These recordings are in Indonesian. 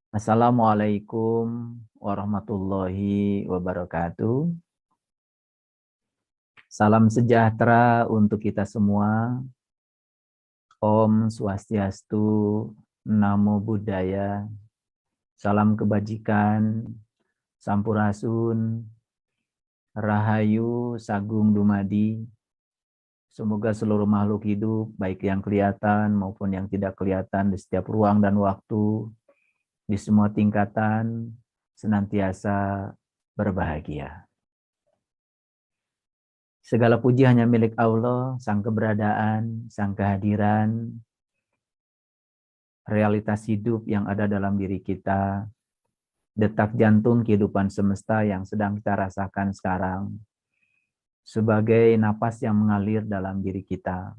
Assalamualaikum warahmatullahi wabarakatuh. Salam sejahtera untuk kita semua. Om Swastiastu, Namo Buddhaya, salam kebajikan, Sampurasun, Rahayu, Sagung Dumadi. Semoga seluruh makhluk hidup, baik yang kelihatan maupun yang tidak kelihatan di setiap ruang dan waktu, di semua tingkatan, senantiasa berbahagia. Segala puji hanya milik Allah, sang keberadaan, sang kehadiran, realitas hidup yang ada dalam diri kita, detak jantung kehidupan semesta yang sedang kita rasakan sekarang, sebagai napas yang mengalir dalam diri kita.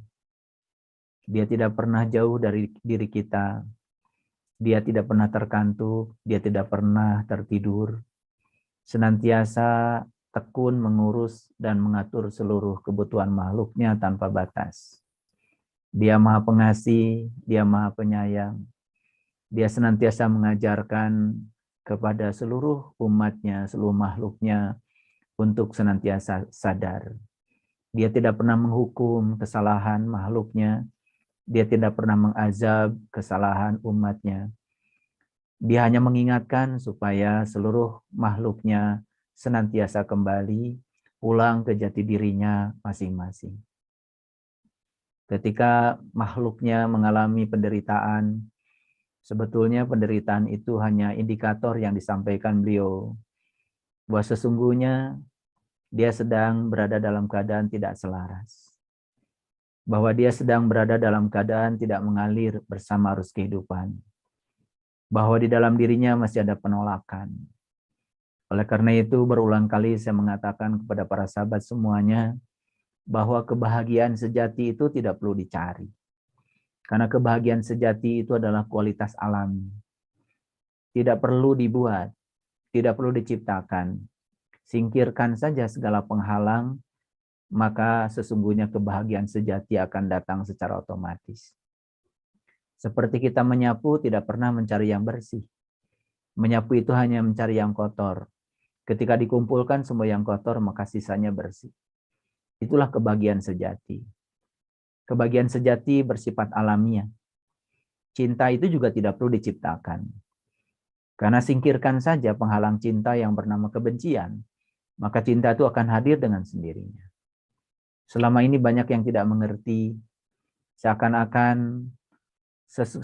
Dia tidak pernah jauh dari diri kita, dia tidak pernah terkantuk, dia tidak pernah tertidur, senantiasa tekun mengurus dan mengatur seluruh kebutuhan makhluknya tanpa batas. Dia Maha Pengasih, Dia Maha Penyayang. Dia senantiasa mengajarkan kepada seluruh umatnya, seluruh makhluknya untuk senantiasa sadar. Dia tidak pernah menghukum kesalahan makhluknya. Dia tidak pernah mengazab kesalahan umatnya. Dia hanya mengingatkan supaya seluruh makhluknya senantiasa kembali pulang ke jati dirinya masing-masing. Ketika makhluknya mengalami penderitaan, sebetulnya penderitaan itu hanya indikator yang disampaikan beliau, bahwa sesungguhnya dia sedang berada dalam keadaan tidak selaras. Bahwa dia sedang berada dalam keadaan tidak mengalir bersama arus kehidupan. Bahwa di dalam dirinya masih ada penolakan. Oleh karena itu berulang kali saya mengatakan kepada para sahabat semuanya, bahwa kebahagiaan sejati itu tidak perlu dicari. Karena kebahagiaan sejati itu adalah kualitas alami. Tidak perlu dibuat, tidak perlu diciptakan. Singkirkan saja segala penghalang, maka sesungguhnya kebahagiaan sejati akan datang secara otomatis. Seperti kita menyapu tidak pernah mencari yang bersih. Menyapu itu hanya mencari yang kotor. Ketika dikumpulkan semua yang kotor, maka sisanya bersih. Itulah kebahagiaan sejati. Kebahagiaan sejati bersifat alamiah. Cinta itu juga tidak perlu diciptakan. Karena singkirkan saja penghalang cinta yang bernama kebencian, maka cinta itu akan hadir dengan sendirinya. Selama ini banyak yang tidak mengerti, seakan-akan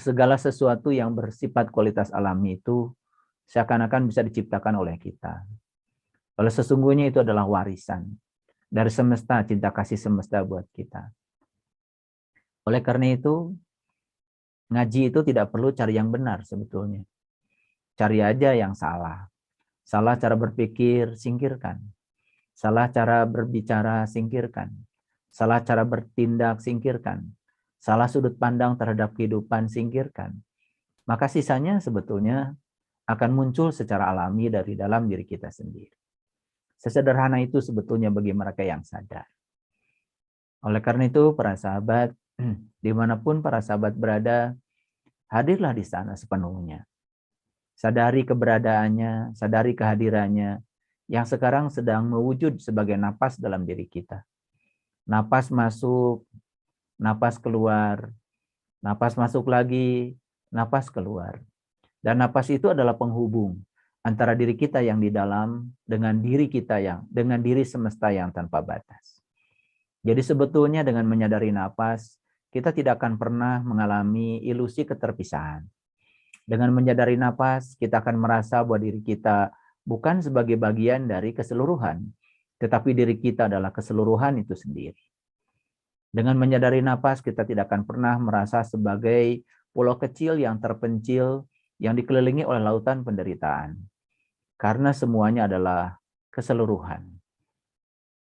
segala sesuatu yang bersifat kualitas alami itu seakan-akan bisa diciptakan oleh kita. Oleh sesungguhnya itu adalah warisan dari semesta, cinta kasih semesta buat kita. Oleh karena itu, ngaji itu tidak perlu cari yang benar sebetulnya. Cari aja yang salah. Salah cara berpikir, singkirkan. Salah cara berbicara, singkirkan. Salah cara bertindak, singkirkan. Salah sudut pandang terhadap kehidupan, singkirkan. Maka sisanya sebetulnya akan muncul secara alami dari dalam diri kita sendiri. Sesederhana itu sebetulnya bagi mereka yang sadar. Oleh karena itu, para sahabat, dimanapun para sahabat berada, hadirlah di sana sepenuhnya. Sadari keberadaannya, sadari kehadirannya, yang sekarang sedang mewujud sebagai napas dalam diri kita. Napas masuk, napas keluar, napas masuk lagi, napas keluar. Dan napas itu adalah penghubung antara diri kita yang di dalam dengan diri kita dengan diri semesta yang tanpa batas. Jadi sebetulnya dengan menyadari napas, kita tidak akan pernah mengalami ilusi keterpisahan. Dengan menyadari napas, kita akan merasa bahwa diri kita bukan sebagai bagian dari keseluruhan, tetapi diri kita adalah keseluruhan itu sendiri. Dengan menyadari napas, kita tidak akan pernah merasa sebagai pulau kecil yang terpencil, yang dikelilingi oleh lautan penderitaan. Karena semuanya adalah keseluruhan.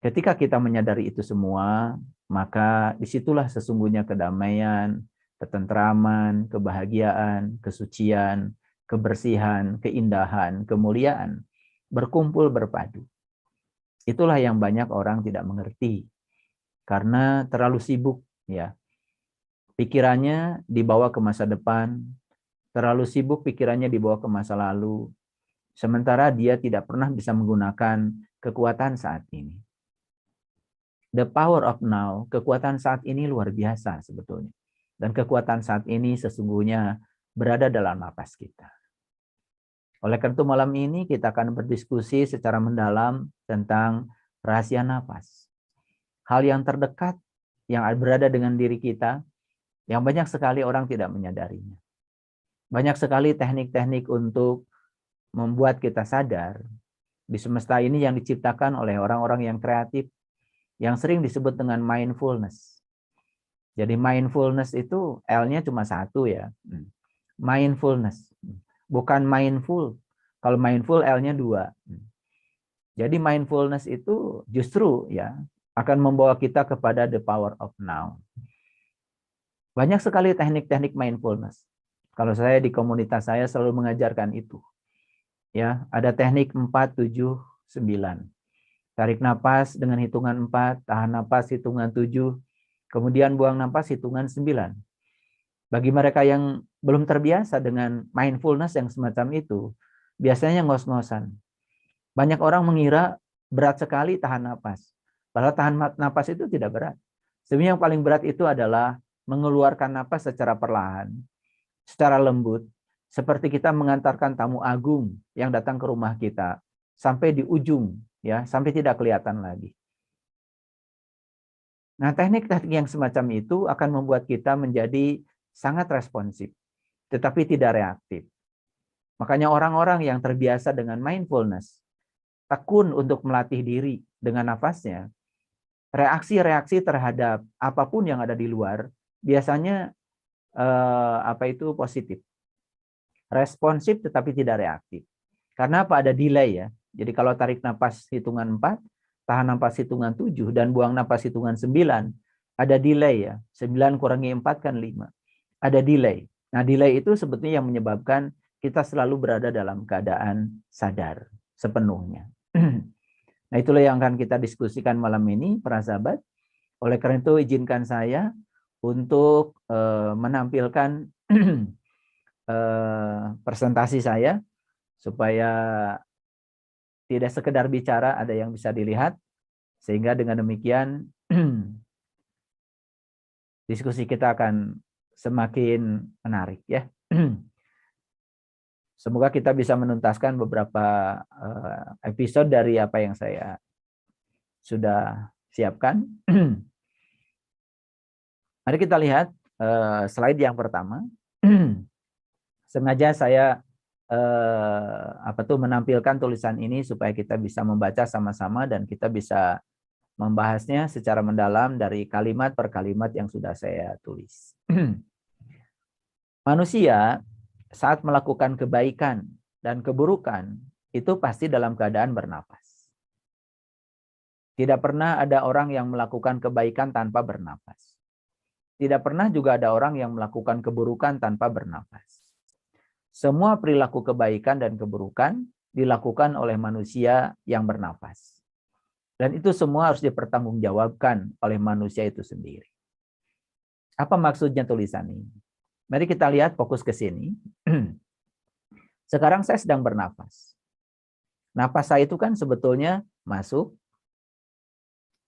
Ketika kita menyadari itu semua, maka disitulah sesungguhnya kedamaian, ketentraman, kebahagiaan, kesucian, kebersihan, keindahan, kemuliaan berkumpul berpadu. Itulah yang banyak orang tidak mengerti karena terlalu sibuk, ya. Pikirannya dibawa ke masa depan, terlalu sibuk pikirannya dibawa ke masa lalu, sementara dia tidak pernah bisa menggunakan kekuatan saat ini. The power of now, kekuatan saat ini luar biasa sebetulnya. Dan kekuatan saat ini sesungguhnya berada dalam napas kita. Oleh karena itu malam ini kita akan berdiskusi secara mendalam tentang rahasia napas. Hal yang terdekat yang berada dengan diri kita, yang banyak sekali orang tidak menyadarinya. Banyak sekali teknik-teknik untuk membuat kita sadar di semesta ini yang diciptakan oleh orang-orang yang kreatif, yang sering disebut dengan mindfulness. Jadi mindfulness itu L-nya cuma satu ya. Mindfulness. Bukan mindful. Kalau mindful L-nya 2. Jadi mindfulness itu justru ya akan membawa kita kepada the power of now. Banyak sekali teknik-teknik mindfulness. Kalau saya di komunitas saya selalu mengajarkan itu. Ya, ada teknik 4, 7, 9. Tarik napas dengan hitungan 4, tahan napas hitungan 7, kemudian buang napas hitungan 9. Bagi mereka yang belum terbiasa dengan mindfulness yang semacam itu, biasanya ngos-ngosan. Banyak orang mengira berat sekali tahan napas. Padahal tahan napas itu tidak berat. Sebenarnya yang paling berat itu adalah mengeluarkan napas secara perlahan, secara lembut, seperti kita mengantarkan tamu agung yang datang ke rumah kita sampai di ujung, ya, sampai tidak kelihatan lagi. Nah, teknik-teknik yang semacam itu akan membuat kita menjadi sangat responsif, tetapi tidak reaktif. Makanya orang-orang yang terbiasa dengan mindfulness, tekun untuk melatih diri dengan nafasnya, reaksi-reaksi terhadap apapun yang ada di luar biasanya positif, responsif tetapi tidak reaktif. Karena apa? Ada delay ya. Jadi kalau tarik napas hitungan 4, tahan napas hitungan 7, dan buang napas hitungan 9, ada delay ya. 9 kurangi 4 kan 5. Ada delay. Nah, delay itu sebetulnya yang menyebabkan kita selalu berada dalam keadaan sadar sepenuhnya. Nah, itulah yang akan kita diskusikan malam ini, para sahabat. Oleh karena itu, izinkan saya untuk menampilkan presentasi saya, supaya tidak sekedar bicara, ada yang bisa dilihat, sehingga dengan demikian diskusi kita akan semakin menarik ya. Semoga kita bisa menuntaskan beberapa episode dari apa yang saya sudah siapkan. Mari kita lihat slide yang pertama. Sengaja saya menampilkan tulisan ini supaya kita bisa membaca sama-sama dan kita bisa membahasnya secara mendalam dari kalimat per kalimat yang sudah saya tulis. Manusia saat melakukan kebaikan dan keburukan itu pasti dalam keadaan bernapas. Tidak pernah ada orang yang melakukan kebaikan tanpa bernapas. Tidak pernah juga ada orang yang melakukan keburukan tanpa bernapas. Semua perilaku kebaikan dan keburukan dilakukan oleh manusia yang bernapas. Dan itu semua harus dipertanggungjawabkan oleh manusia itu sendiri. Apa maksudnya tulisan ini? Mari kita lihat, fokus ke sini. Sekarang saya sedang bernapas. Napas saya itu kan sebetulnya masuk.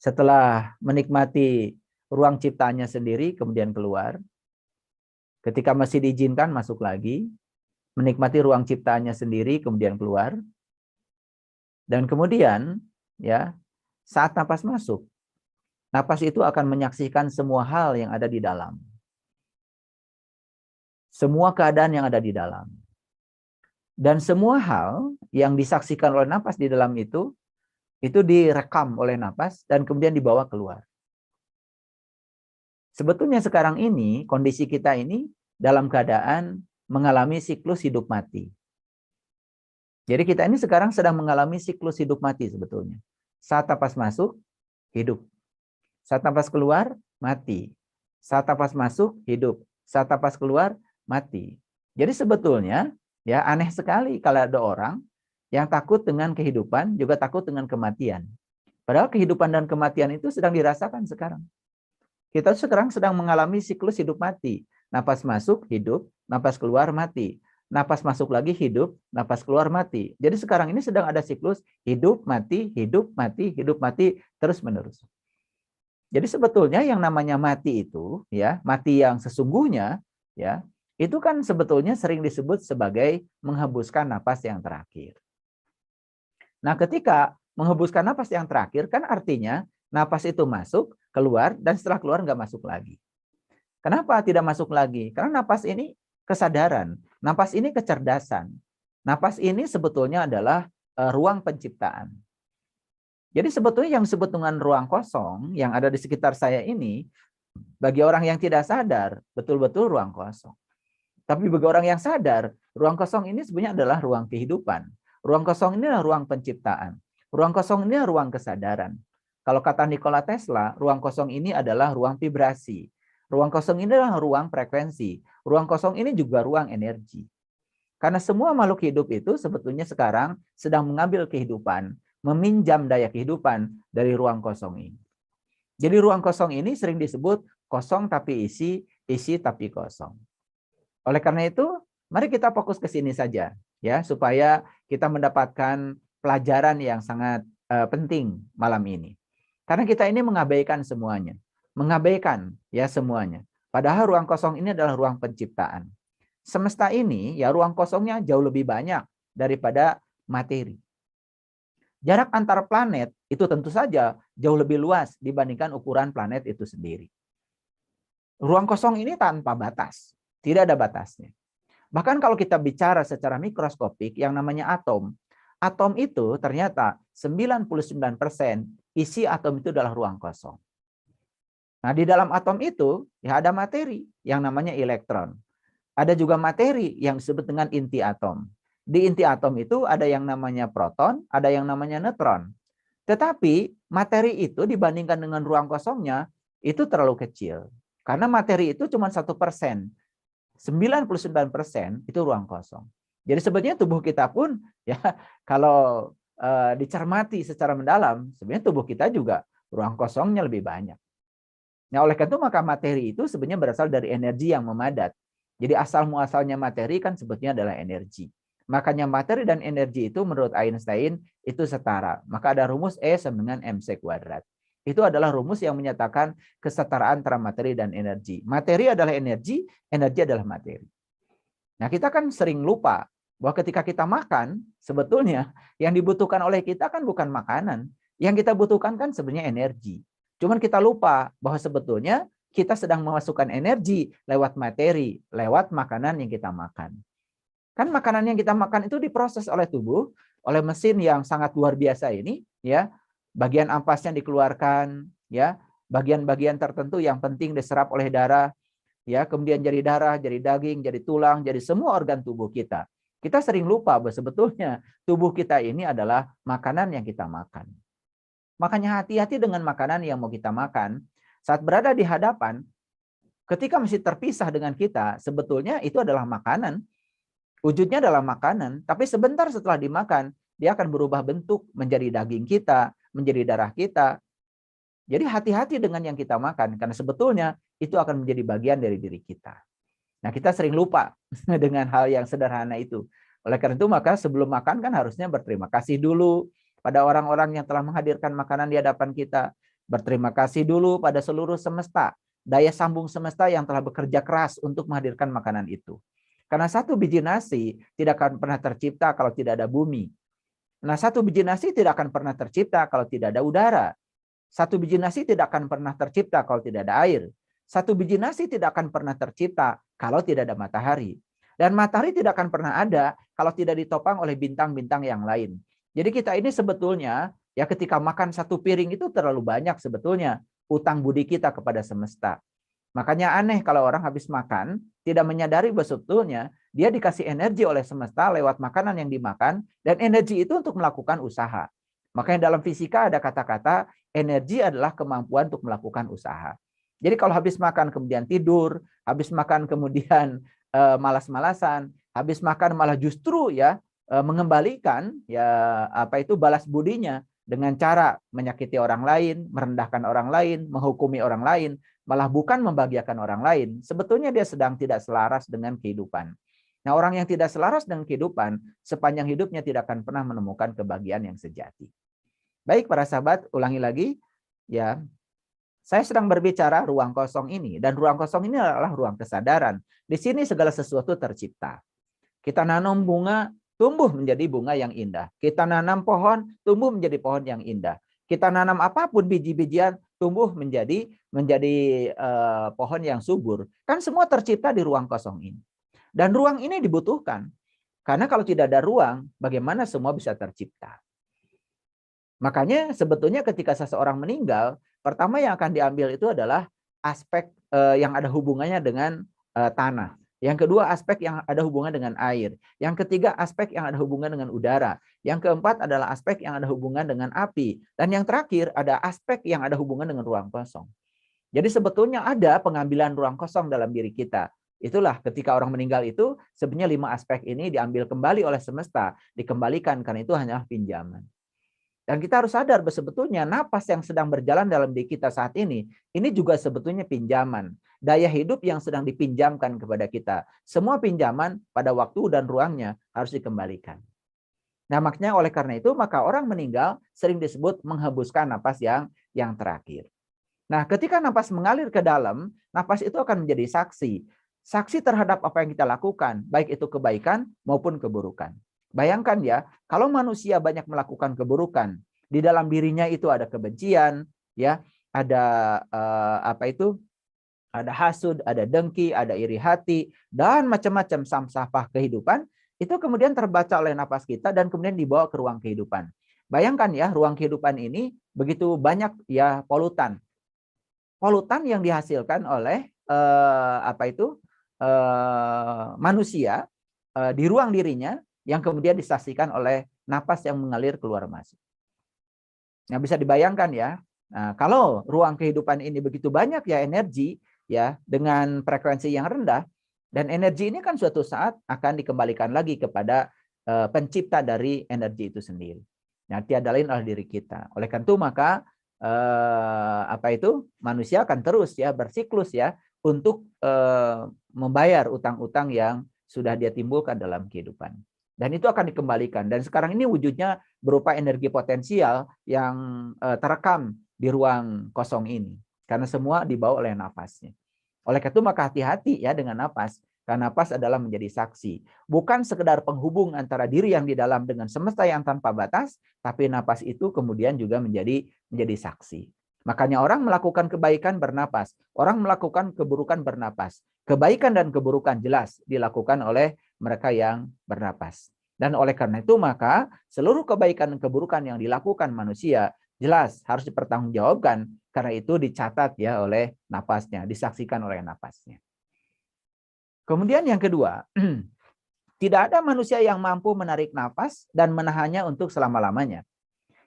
Setelah menikmati ruang ciptaannya sendiri, kemudian keluar. Ketika masih diizinkan, masuk lagi. Menikmati ruang ciptaannya sendiri, kemudian keluar. Dan kemudian, ya, saat napas masuk, napas itu akan menyaksikan semua hal yang ada di dalam. Semua keadaan yang ada di dalam. Dan semua hal yang disaksikan oleh napas di dalam itu direkam oleh napas dan kemudian dibawa keluar. Sebetulnya sekarang ini, kondisi kita ini dalam keadaan mengalami siklus hidup mati. Jadi kita ini sekarang sedang mengalami siklus hidup mati sebetulnya. Saat napas masuk, hidup. Saat napas keluar, mati. Saat napas masuk, hidup. Saat napas keluar, mati. Jadi sebetulnya ya aneh sekali kalau ada orang yang takut dengan kehidupan juga takut dengan kematian. Padahal kehidupan dan kematian itu sedang dirasakan sekarang. Kita sekarang sedang mengalami siklus hidup mati. Napas masuk hidup, napas keluar mati. Napas masuk lagi hidup, napas keluar mati. Jadi sekarang ini sedang ada siklus hidup, mati, hidup, mati, terus menerus. Jadi sebetulnya yang namanya mati itu, ya, mati yang sesungguhnya, ya, itu kan sebetulnya sering disebut sebagai menghembuskan napas yang terakhir. Nah, ketika menghembuskan napas yang terakhir, kan artinya napas itu masuk, keluar, dan setelah keluar nggak masuk lagi. Kenapa tidak masuk lagi? Karena napas ini kesadaran, napas ini kecerdasan. Napas ini sebetulnya adalah ruang penciptaan. Jadi sebetulnya yang disebut dengan ruang kosong yang ada di sekitar saya ini, bagi orang yang tidak sadar, betul-betul ruang kosong. Tapi bagi orang yang sadar, ruang kosong ini sebenarnya adalah ruang kehidupan. Ruang kosong ini adalah ruang penciptaan. Ruang kosong ini adalah ruang kesadaran. Kalau kata Nikola Tesla, ruang kosong ini adalah ruang vibrasi. Ruang kosong ini adalah ruang frekuensi. Ruang kosong ini juga ruang energi. Karena semua makhluk hidup itu sebetulnya sekarang sedang mengambil kehidupan, meminjam daya kehidupan dari ruang kosong ini. Jadi ruang kosong ini sering disebut kosong tapi isi, isi tapi kosong. Oleh karena itu, mari kita fokus ke sini saja, ya, supaya kita mendapatkan pelajaran yang sangat penting malam ini. Karena kita ini mengabaikan semuanya. Mengabaikan ya semuanya. Padahal ruang kosong ini adalah ruang penciptaan. Semesta ini ya ruang kosongnya jauh lebih banyak daripada materi. Jarak antar planet itu tentu saja jauh lebih luas dibandingkan ukuran planet itu sendiri. Ruang kosong ini tanpa batas, tidak ada batasnya. Bahkan kalau kita bicara secara mikroskopik yang namanya atom, atom itu ternyata 99% isi atom itu adalah ruang kosong. Nah, di dalam atom itu ya ada materi yang namanya elektron. Ada juga materi yang disebut dengan inti atom. Di inti atom itu ada yang namanya proton, ada yang namanya neutron. Tetapi materi itu dibandingkan dengan ruang kosongnya itu terlalu kecil. Karena materi itu cuma 1%. 99% itu ruang kosong. Jadi sebetulnya tubuh kita pun ya kalau dicermati secara mendalam, sebenarnya tubuh kita juga ruang kosongnya lebih banyak. Nah, oleh karena itu maka materi itu sebenarnya berasal dari energi yang memadat. Jadi asal muasalnya materi kan sebetulnya adalah energi. Makanya materi dan energi itu menurut Einstein itu setara. Maka ada rumus E sama dengan mc². Itu adalah rumus yang menyatakan kesetaraan antara materi dan energi. Materi adalah energi, energi adalah materi. Nah, kita kan sering lupa bahwa ketika kita makan, sebetulnya yang dibutuhkan oleh kita kan bukan makanan. Yang kita butuhkan kan sebenarnya energi. Cuman kita lupa bahwa sebetulnya kita sedang memasukkan energi lewat materi, lewat makanan yang kita makan. Kan makanan yang kita makan itu diproses oleh tubuh, oleh mesin yang sangat luar biasa ini, ya. Bagian ampasnya dikeluarkan, ya. Bagian-bagian tertentu yang penting diserap oleh darah, ya. Kemudian jadi darah, jadi daging, jadi tulang, jadi semua organ tubuh kita. Kita sering lupa bahwa sebetulnya tubuh kita ini adalah makanan yang kita makan. Makanya hati-hati dengan makanan yang mau kita makan. Saat berada di hadapan, ketika masih terpisah dengan kita, sebetulnya itu adalah makanan. Wujudnya adalah makanan, tapi sebentar setelah dimakan, dia akan berubah bentuk menjadi daging kita, menjadi darah kita. Jadi hati-hati dengan yang kita makan, karena sebetulnya itu akan menjadi bagian dari diri kita. Nah, kita sering lupa dengan hal yang sederhana itu. Oleh karena itu, maka sebelum makan kan harusnya berterima kasih dulu pada orang-orang yang telah menghadirkan makanan di hadapan kita. Berterima kasih dulu pada seluruh semesta, daya sambung semesta yang telah bekerja keras untuk menghadirkan makanan itu. Karena satu biji nasi tidak akan pernah tercipta kalau tidak ada bumi. Nah, satu biji nasi tidak akan pernah tercipta kalau tidak ada udara. Satu biji nasi tidak akan pernah tercipta kalau tidak ada air. Satu biji nasi tidak akan pernah tercipta kalau tidak ada matahari. Dan matahari tidak akan pernah ada kalau tidak ditopang oleh bintang-bintang yang lain. Jadi kita ini sebetulnya, ya ketika makan satu piring itu terlalu banyak sebetulnya utang budi kita kepada semesta. Makanya aneh kalau orang habis makan, tidak menyadari bahwa sebetulnya dia dikasih energi oleh semesta lewat makanan yang dimakan, dan energi itu untuk melakukan usaha. Makanya dalam fisika ada kata-kata, energi adalah kemampuan untuk melakukan usaha. Jadi kalau habis makan kemudian tidur, habis makan kemudian malas-malasan, habis makan malah justru ya mengembalikan ya apa itu balas budinya dengan cara menyakiti orang lain, merendahkan orang lain, menghukumi orang lain. malah bukan membahagiakan orang lain, sebetulnya dia sedang tidak selaras dengan kehidupan. Nah, orang yang tidak selaras dengan kehidupan, sepanjang hidupnya tidak akan pernah menemukan kebahagiaan yang sejati. Baik para sahabat, ulangi lagi. Ya, saya sedang berbicara ruang kosong ini, dan ruang kosong ini adalah ruang kesadaran. Di sini segala sesuatu tercipta. Kita nanam bunga, tumbuh menjadi bunga yang indah. Kita nanam pohon, tumbuh menjadi pohon yang indah. Kita nanam apapun biji-bijian, tumbuh menjadi pohon yang subur. Kan semua tercipta di ruang kosong ini. Dan ruang ini dibutuhkan. Karena kalau tidak ada ruang, bagaimana semua bisa tercipta? Makanya sebetulnya ketika seseorang meninggal, pertama yang akan diambil itu adalah aspek yang ada hubungannya dengan tanah. Yang kedua, aspek yang ada hubungan dengan air. Yang ketiga, aspek yang ada hubungan dengan udara. Yang keempat adalah aspek yang ada hubungan dengan api. Dan yang terakhir, ada aspek yang ada hubungan dengan ruang kosong. Jadi sebetulnya ada pengambilan ruang kosong dalam diri kita. Itulah ketika orang meninggal itu, sebenarnya 5 aspek ini diambil kembali oleh semesta, dikembalikan karena itu hanyalah pinjaman. Dan kita harus sadar bahwa sebetulnya napas yang sedang berjalan dalam diri kita saat ini juga sebetulnya pinjaman. Daya hidup yang sedang dipinjamkan kepada kita. Semua pinjaman pada waktu dan ruangnya harus dikembalikan. Nah, makanya oleh karena itu, maka orang meninggal sering disebut menghembuskan napas yang terakhir. Nah, ketika napas mengalir ke dalam, napas itu akan menjadi saksi. Saksi terhadap apa yang kita lakukan, baik itu kebaikan maupun keburukan. Bayangkan ya, kalau manusia banyak melakukan keburukan, di dalam dirinya itu ada kebencian, ya, ada ada hasud, ada dengki, ada iri hati, dan macam-macam sampah kehidupan, itu kemudian terbaca oleh napas kita dan kemudian dibawa ke ruang kehidupan. Bayangkan ya, ruang kehidupan ini begitu banyak ya polutan. Polutan yang dihasilkan oleh manusia di ruang dirinya, yang kemudian disaksikan oleh napas yang mengalir keluar masuk. Nah, bisa dibayangkan ya, nah, kalau ruang kehidupan ini begitu banyak ya energi ya dengan frekuensi yang rendah, dan energi ini kan suatu saat akan dikembalikan lagi kepada pencipta dari energi itu sendiri. Nah, tiada lain adalah diri kita. Oleh karena itu maka manusia akan terus ya bersiklus ya untuk membayar utang-utang yang sudah dia timbulkan dalam kehidupan. Dan itu akan dikembalikan. Dan sekarang ini wujudnya berupa energi potensial yang terekam di ruang kosong ini. Karena semua dibawa oleh napasnya. Oleh karena itu maka hati-hati ya dengan napas. Karena napas adalah menjadi saksi. Bukan sekedar penghubung antara diri yang di dalam dengan semesta yang tanpa batas, tapi napas itu kemudian juga menjadi saksi. Makanya orang melakukan kebaikan bernapas. Orang melakukan keburukan bernapas. Kebaikan dan keburukan jelas dilakukan oleh mereka yang bernapas. Dan oleh karena itu maka seluruh kebaikan dan keburukan yang dilakukan manusia jelas harus dipertanggungjawabkan, karena itu dicatat ya oleh napasnya, disaksikan oleh napasnya. Kemudian yang kedua, tidak ada manusia yang mampu menarik napas dan menahannya untuk selama-lamanya.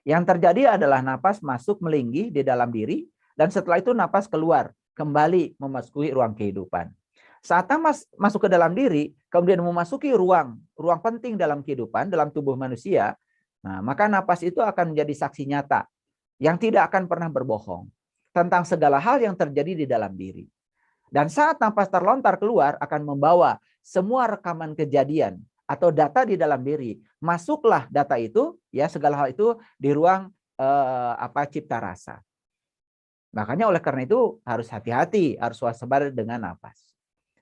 Yang terjadi adalah napas masuk melinggi di dalam diri, dan setelah itu napas keluar, kembali memasuki ruang kehidupan. Saat napas masuk ke dalam diri, kemudian memasuki ruang penting dalam kehidupan, dalam tubuh manusia, nah, maka napas itu akan menjadi saksi nyata yang tidak akan pernah berbohong tentang segala hal yang terjadi di dalam diri. Dan saat napas terlontar keluar akan membawa semua rekaman kejadian atau data di dalam diri. Masuklah data itu, ya segala hal itu di ruang cipta rasa. Makanya oleh karena itu harus hati-hati, harus waspada dengan napas.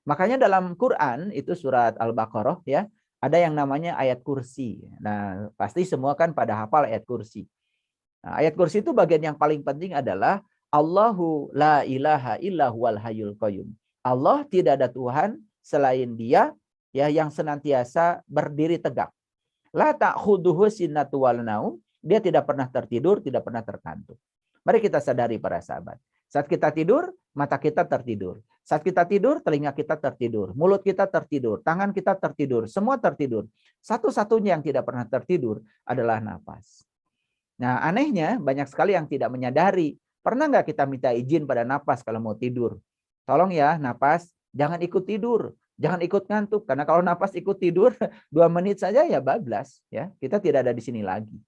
Makanya dalam Quran itu surat Al-Baqarah ya, ada yang namanya ayat kursi. Nah, pasti semua kan pada hafal ayat kursi. Nah, ayat kursi itu bagian yang paling penting adalah Allahu la ilaha illa huwal hayyul qayyum. Allah tidak ada Tuhan selain Dia ya yang senantiasa berdiri tegak. La ta'khuduhu sinatu wal naum. Dia tidak pernah tertidur, tidak pernah terkantuk. Mari kita sadari para sahabat. Saat kita tidur, mata kita tertidur. Saat kita tidur, telinga kita tertidur. Mulut kita tertidur. Tangan kita tertidur. Semua tertidur. Satu-satunya yang tidak pernah tertidur adalah napas. Nah, anehnya banyak sekali yang tidak menyadari. Pernah nggak kita minta izin pada napas kalau mau tidur? Tolong ya, napas, jangan ikut tidur. Jangan ikut ngantuk. Karena kalau napas ikut tidur, 2 menit saja ya bablas. Ya, kita tidak ada di sini lagi.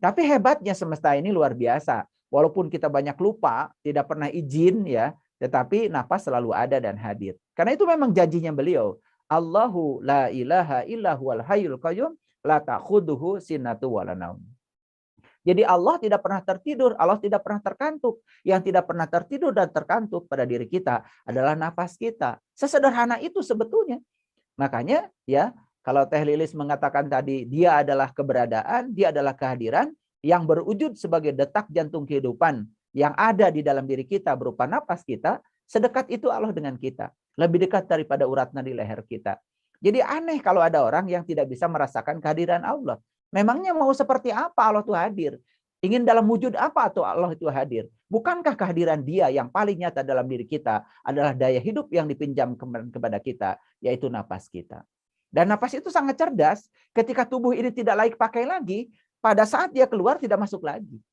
Tapi hebatnya semesta ini luar biasa. Walaupun kita banyak lupa, tidak pernah izin ya, tetapi nafas selalu ada dan hadir. Karena itu memang janjinya beliau. Allahu la ilaha illa huwal hayyul qayyum la ta'khudhuhu sinatu wala naum. Jadi Allah tidak pernah tertidur, Allah tidak pernah terkantuk. Yang tidak pernah tertidur dan terkantuk pada diri kita adalah nafas kita. Sesederhana itu sebetulnya. Makanya ya, kalau Teh Lilis mengatakan tadi dia adalah keberadaan, dia adalah kehadiran yang berwujud sebagai detak jantung kehidupan yang ada di dalam diri kita berupa nafas kita, sedekat itu Allah dengan kita. Lebih dekat daripada urat nadi leher kita. Jadi aneh kalau ada orang yang tidak bisa merasakan kehadiran Allah. Memangnya mau seperti apa Allah itu hadir? Ingin dalam wujud apa atau Allah itu hadir? Bukankah kehadiran Dia yang paling nyata dalam diri kita adalah daya hidup yang dipinjam kepada kita, yaitu napas kita. Dan napas itu sangat cerdas. Ketika tubuh ini tidak layak pakai lagi, pada saat dia keluar tidak masuk lagi.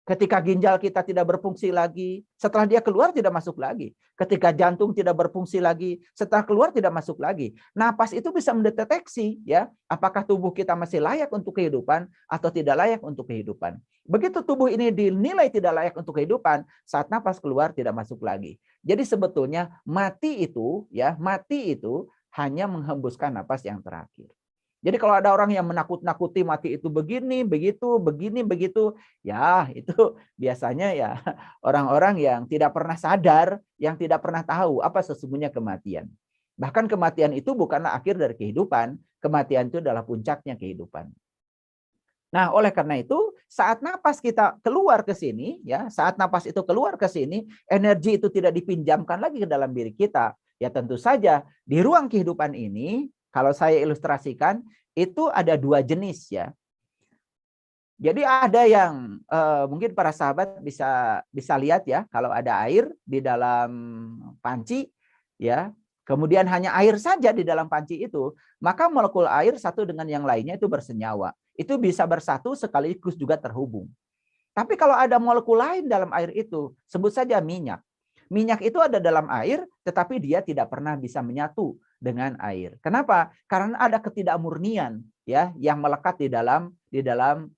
Ketika ginjal kita tidak berfungsi lagi, setelah dia keluar tidak masuk lagi. Ketika jantung tidak berfungsi lagi, setelah keluar tidak masuk lagi. Napas itu bisa mendeteksi ya, apakah tubuh kita masih layak untuk kehidupan atau tidak layak untuk kehidupan. Begitu tubuh ini dinilai tidak layak untuk kehidupan, saat napas keluar tidak masuk lagi. Jadi sebetulnya mati itu hanya menghembuskan napas yang terakhir. Jadi kalau ada orang yang menakut-nakuti mati itu begini, begitu, begini, begitu, ya itu biasanya ya orang-orang yang tidak pernah sadar, yang tidak pernah tahu apa sesungguhnya kematian. Bahkan kematian itu bukanlah akhir dari kehidupan, kematian itu adalah puncaknya kehidupan. Nah, oleh karena itu, saat napas kita keluar ke sini, ya, saat napas itu keluar ke sini, energi itu tidak dipinjamkan lagi ke dalam diri kita. Ya tentu saja di ruang kehidupan ini, kalau saya ilustrasikan, itu ada dua jenis ya. Jadi ada yang mungkin para sahabat bisa lihat ya, kalau ada air di dalam panci, ya, kemudian hanya air saja di dalam panci itu, maka molekul air satu dengan yang lainnya itu bersenyawa. Itu bisa bersatu sekaligus juga terhubung. Tapi kalau ada molekul lain dalam air itu, sebut saja minyak. Minyak itu ada dalam air, tetapi dia tidak pernah bisa menyatu dengan air. Kenapa? Karena ada ketidakmurnian ya yang melekat di dalam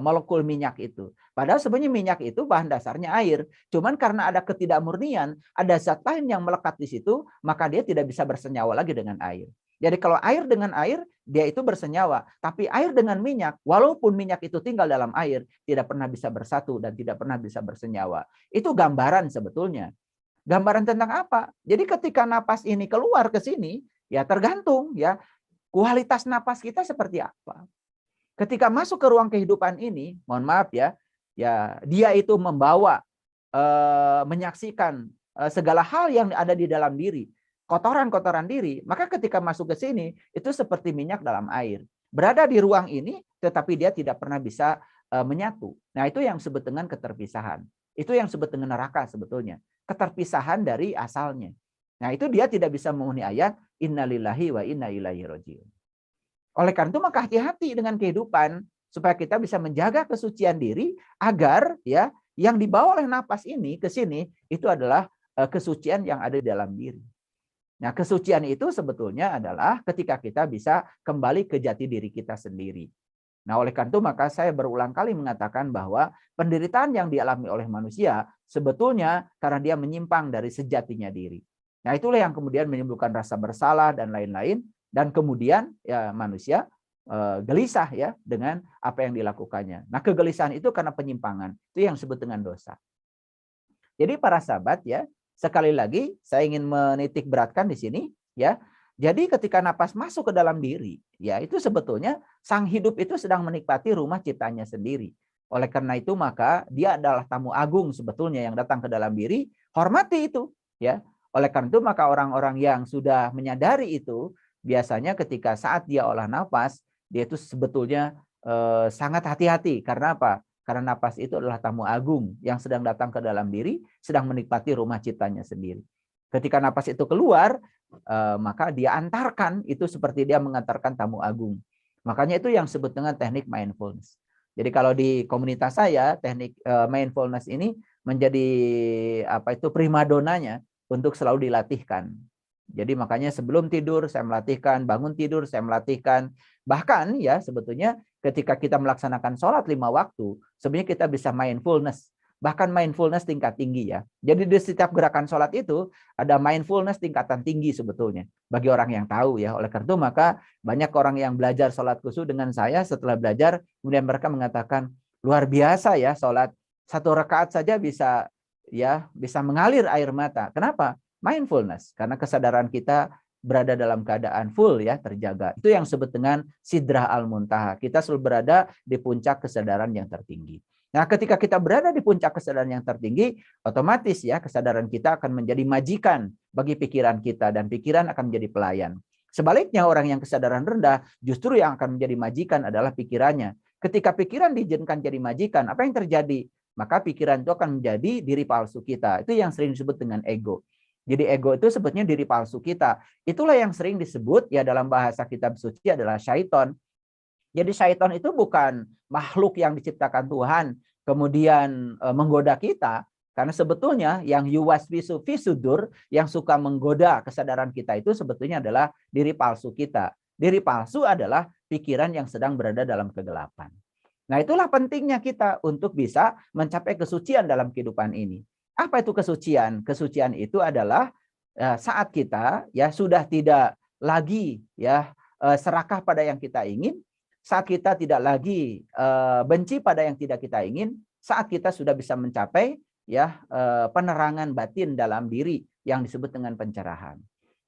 molekul minyak itu. Padahal sebenarnya minyak itu bahan dasarnya air. Cuman karena ada ketidakmurnian, ada zat lain yang melekat di situ, maka dia tidak bisa bersenyawa lagi dengan air. Jadi kalau air dengan air, dia itu bersenyawa. Tapi air dengan minyak, walaupun minyak itu tinggal dalam air, tidak pernah bisa bersatu dan tidak pernah bisa bersenyawa. Itu gambaran sebetulnya. Gambaran tentang apa? Jadi ketika napas ini keluar ke sini, ya tergantung ya kualitas napas kita seperti apa. Ketika masuk ke ruang kehidupan ini, mohon maaf ya, dia itu membawa, menyaksikan segala hal yang ada di dalam diri, kotoran-kotoran diri, maka ketika masuk ke sini, itu seperti minyak dalam air. Berada di ruang ini, tetapi dia tidak pernah bisa menyatu. Nah, itu yang disebut dengan keterpisahan. Itu yang disebut dengan neraka sebetulnya. Keterpisahan dari asalnya. Nah, itu dia tidak bisa memenuhi ayat, innalillahi wa inna ilaihi rajiun. Oleh karena itu maka hati-hati dengan kehidupan supaya kita bisa menjaga kesucian diri agar ya yang dibawa oleh napas ini ke sini itu adalah kesucian yang ada di dalam diri. Nah, kesucian itu sebetulnya adalah ketika kita bisa kembali ke jati diri kita sendiri. Nah, oleh karena itu maka saya berulang kali mengatakan bahwa penderitaan yang dialami oleh manusia sebetulnya karena dia menyimpang dari sejatinya diri. Nah, itulah yang kemudian menimbulkan rasa bersalah dan lain-lain. Dan kemudian ya manusia gelisah ya dengan apa yang dilakukannya. Nah, kegelisahan itu karena penyimpangan. Itu yang disebut dengan dosa. Jadi para sahabat ya, sekali lagi saya ingin menitik beratkan di sini ya. Jadi ketika napas masuk ke dalam diri, ya itu sebetulnya sang hidup itu sedang menikmati rumah ciptanya sendiri. Oleh karena itu maka dia adalah tamu agung sebetulnya yang datang ke dalam diri, hormati itu ya. Oleh karena itu maka orang-orang yang sudah menyadari itu biasanya ketika saat dia olah nafas, dia itu sebetulnya sangat hati-hati. Karena apa? Karena nafas itu adalah tamu agung yang sedang datang ke dalam diri, sedang menikmati rumah ciptanya sendiri. Ketika nafas itu keluar, maka dia antarkan, itu seperti dia mengantarkan tamu agung. Makanya itu yang disebut dengan teknik mindfulness. Jadi kalau di komunitas saya, teknik mindfulness ini menjadi primadonanya untuk selalu dilatihkan. Jadi makanya sebelum tidur saya melatihkan, bangun tidur saya melatihkan. Bahkan ya sebetulnya ketika kita melaksanakan sholat 5 waktu, sebenarnya kita bisa mindfulness bahkan mindfulness tingkat tinggi ya. Jadi di setiap gerakan sholat itu ada mindfulness tingkatan tinggi sebetulnya bagi orang yang tahu ya. Oleh karena itu maka banyak orang yang belajar sholat khusyuk dengan saya, setelah belajar kemudian mereka mengatakan luar biasa ya, sholat 1 rakaat saja bisa mengalir air mata. Kenapa? Mindfulness, karena kesadaran kita berada dalam keadaan full ya, terjaga. Itu yang disebut dengan sidrah al-muntaha. Kita selalu berada di puncak kesadaran yang tertinggi. Nah, ketika kita berada di puncak kesadaran yang tertinggi, otomatis ya kesadaran kita akan menjadi majikan bagi pikiran kita dan pikiran akan menjadi pelayan. Sebaliknya orang yang kesadaran rendah justru yang akan menjadi majikan adalah pikirannya. Ketika pikiran diizinkan jadi majikan, apa yang terjadi? Maka pikiran itu akan menjadi diri palsu kita. Itu yang sering disebut dengan ego. Jadi ego itu sebetulnya diri palsu kita. Itulah yang sering disebut ya dalam bahasa kitab suci adalah syaiton. Jadi syaiton itu bukan makhluk yang diciptakan Tuhan kemudian menggoda kita. Karena sebetulnya yang yuwaswisu fi sudur, yang suka menggoda kesadaran kita itu sebetulnya adalah diri palsu kita. Diri palsu adalah pikiran yang sedang berada dalam kegelapan. Nah, itulah pentingnya kita untuk bisa mencapai kesucian dalam kehidupan ini. Apa itu kesucian? Kesucian itu adalah saat kita ya sudah tidak lagi ya serakah pada yang kita ingin, saat kita tidak lagi benci pada yang tidak kita ingin, saat kita sudah bisa mencapai ya penerangan batin dalam diri yang disebut dengan pencerahan.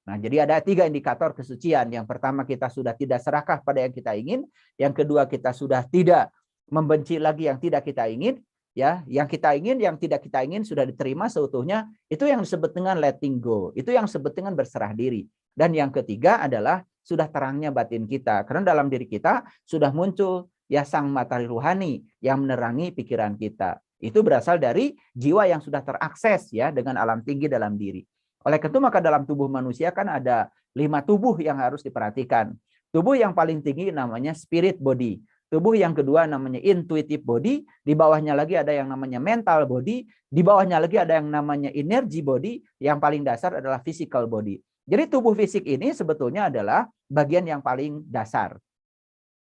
Nah, jadi ada 3 indikator kesucian. Yang pertama, kita sudah tidak serakah pada yang kita ingin. Yang kedua, kita sudah tidak membenci lagi yang tidak kita ingin. Ya, yang kita ingin, yang tidak kita ingin sudah diterima seutuhnya. Itu yang disebut dengan letting go. Itu yang disebut dengan berserah diri. Dan yang ketiga adalah sudah terangnya batin kita. Karena dalam diri kita sudah muncul ya sang matahari ruhani yang menerangi pikiran kita. Itu berasal dari jiwa yang sudah terakses ya dengan alam tinggi dalam diri. Oleh karena itu maka dalam tubuh manusia kan ada 5 tubuh yang harus diperhatikan. Tubuh yang paling tinggi namanya spirit body. Tubuh yang kedua namanya intuitive body, di bawahnya lagi ada yang namanya mental body, di bawahnya lagi ada yang namanya energy body, yang paling dasar adalah physical body. Jadi tubuh fisik ini sebetulnya adalah bagian yang paling dasar.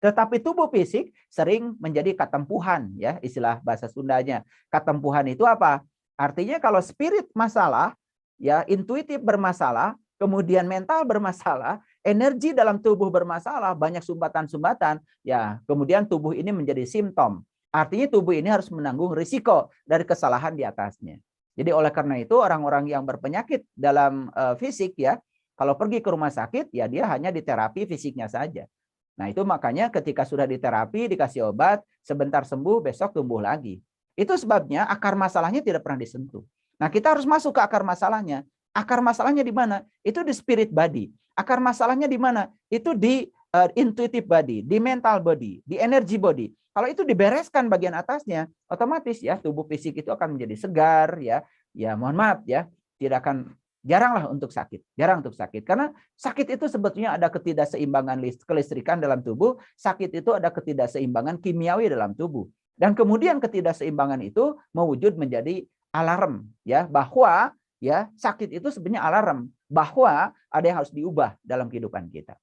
Tetapi tubuh fisik sering menjadi katempuhan ya, istilah bahasa Sundanya. Katempuhan itu apa? Artinya kalau spirit masalah, ya intuitif bermasalah, kemudian mental bermasalah, energi dalam tubuh bermasalah, banyak sumbatan-sumbatan, ya kemudian tubuh ini menjadi simptom. Artinya tubuh ini harus menanggung risiko dari kesalahan di atasnya. Jadi oleh karena itu orang-orang yang berpenyakit dalam fisik ya, kalau pergi ke rumah sakit ya dia hanya diterapi fisiknya saja. Nah itu makanya ketika sudah diterapi, dikasih obat, sebentar sembuh, besok tumbuh lagi. Itu sebabnya akar masalahnya tidak pernah disentuh. Nah kita harus masuk ke akar masalahnya. Akar masalahnya di mana? Itu di spirit body. Akar masalahnya di mana? Itu di intuitive body, di mental body, di energy body. Kalau itu dibereskan bagian atasnya, otomatis ya tubuh fisik itu akan menjadi segar ya. Ya mohon maaf ya, jaranglah untuk sakit, jarang untuk sakit. Karena sakit itu sebetulnya ada ketidakseimbangan kelistrikan dalam tubuh, sakit itu ada ketidakseimbangan kimiawi dalam tubuh. Dan kemudian ketidakseimbangan itu mewujud menjadi alarm ya bahwa ya sakit itu sebenarnya alarm bahwa ada yang harus diubah dalam kehidupan kita.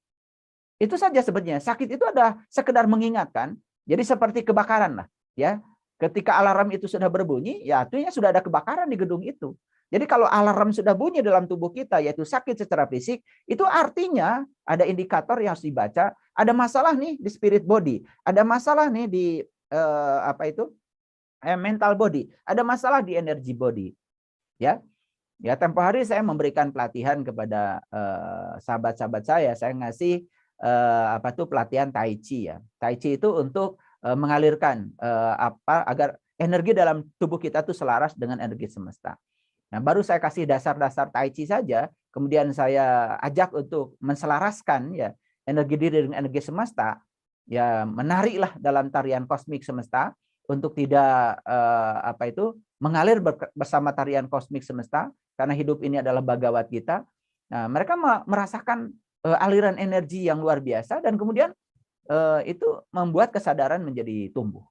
Itu saja sebetulnya. Sakit itu ada sekedar mengingatkan. Jadi seperti kebakaran lah ya. Ketika alarm itu sudah berbunyi, ya artinya sudah ada kebakaran di gedung itu. Jadi kalau alarm sudah bunyi dalam tubuh kita, yaitu sakit secara fisik, itu artinya ada indikator yang harus dibaca. Ada masalah nih di spirit body, ada masalah nih di mental body, ada masalah di energy body. Ya, tempo hari saya memberikan pelatihan kepada sahabat-sahabat saya ngasih pelatihan Tai Chi ya. Tai Chi itu untuk mengalirkan agar energi dalam tubuh kita itu selaras dengan energi semesta. Nah, baru saya kasih dasar-dasar Tai Chi saja, kemudian saya ajak untuk menselaraskan ya energi diri dengan energi semesta, ya menariklah dalam tarian kosmik semesta untuk tidak mengalir bersama tarian kosmik semesta, karena hidup ini adalah Bhagavad Gita. Nah, mereka merasakan aliran energi yang luar biasa dan kemudian itu membuat kesadaran menjadi tumbuh.